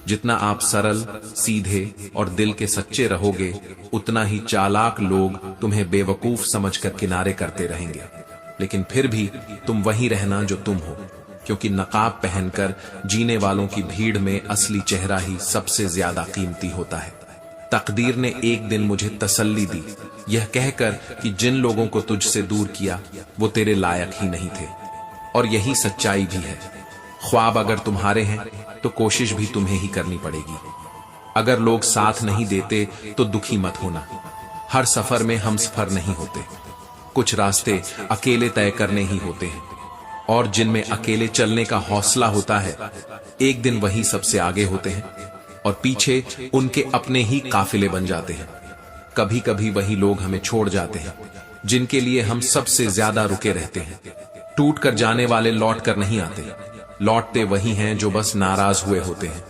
जितना आप सरल, सीधे और दिल के सच्चे रहोगे, उतना ही चालाक लोग तुम्हें बेवकूफ समझकर किनारे करते रहेंगे। लेकिन फिर भी तुम वही रहना जो तुम हो, क्योंकि नकाब पहनकर जीने वालों की भीड़ में असली चेहरा ही सबसे ज्यादा कीमती होता है। तकदीर ने एक दिन मुझे तसल्ली दी, यह कहकर कि जिन लोगों को तुझसे दूर किया वो तेरे लायक ही नहीं थे। और यही सच्चाई भी है। ख्वाब अगर तुम्हारे हैं तो कोशिश भी तुम्हें ही करनी पड़ेगी। अगर लोग साथ नहीं देते तो दुखी मत होना। हर सफर में हम सफर नहीं होते। कुछ रास्ते अकेले तय करने ही होते हैं, और जिनमें अकेले चलने का हौसला होता है एक दिन वही सबसे आगे होते हैं, और पीछे उनके अपने ही काफिले बन जाते हैं। कभी कभी वही लोग हमें छोड़ जाते हैं जिनके लिए हम सबसे ज्यादा रुके रहते हैं। टूट कर जाने वाले लौट कर नहीं आते, लौटते वही हैं जो बस नाराज हुए होते हैं।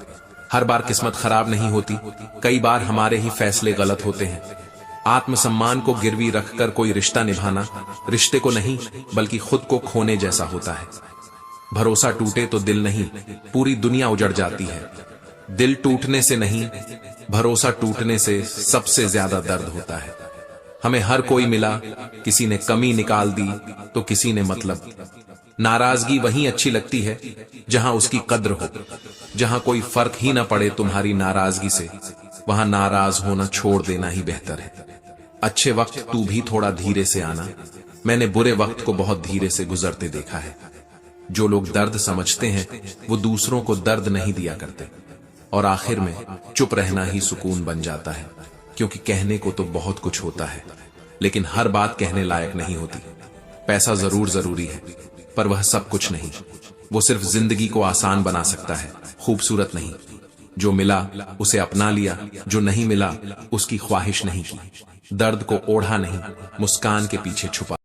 हर बार किस्मत खराब नहीं होती, कई बार हमारे ही फैसले गलत होते हैं। आत्मसम्मान को गिरवी रखकर कोई रिश्ता निभाना रिश्ते को नहीं बल्कि खुद को खोने जैसा होता है। भरोसा टूटे तो दिल नहीं, पूरी दुनिया उजड़ जाती है। दिल टूटने से नहीं, भरोसा टूटने से सबसे ज्यादा दर्द होता है। हमें हर कोई मिला, किसी ने कमी निकाल दी तो किसी ने मतलब। नाराजगी वहीं अच्छी लगती है जहां उसकी कद्र हो। जहां कोई फर्क ही ना पड़े तुम्हारी नाराजगी से, वहां नाराज होना छोड़ देना ही बेहतर है। अच्छे वक्त तू भी थोड़ा धीरे से आना। मैंने बुरे वक्त को बहुत धीरे से गुजरते देखा है। जो लोग दर्द समझते हैं वो दूसरों को दर्द नहीं दिया करते, और आखिर में चुप रहना ही सुकून बन जाता है। क्योंकि कहने को तो बहुत कुछ होता है, लेकिन हर बात कहने लायक नहीं होती। पैसा जरूर जरूरी है, पर वह सब कुछ नहीं। वो सिर्फ जिंदगी को आसान बना सकता है, खूबसूरत नहीं। जो मिला उसे अपना लिया, जो नहीं मिला उसकी ख्वाहिश नहीं की। दर्द को ओढ़ा नहीं, मुस्कान के पीछे छुपा।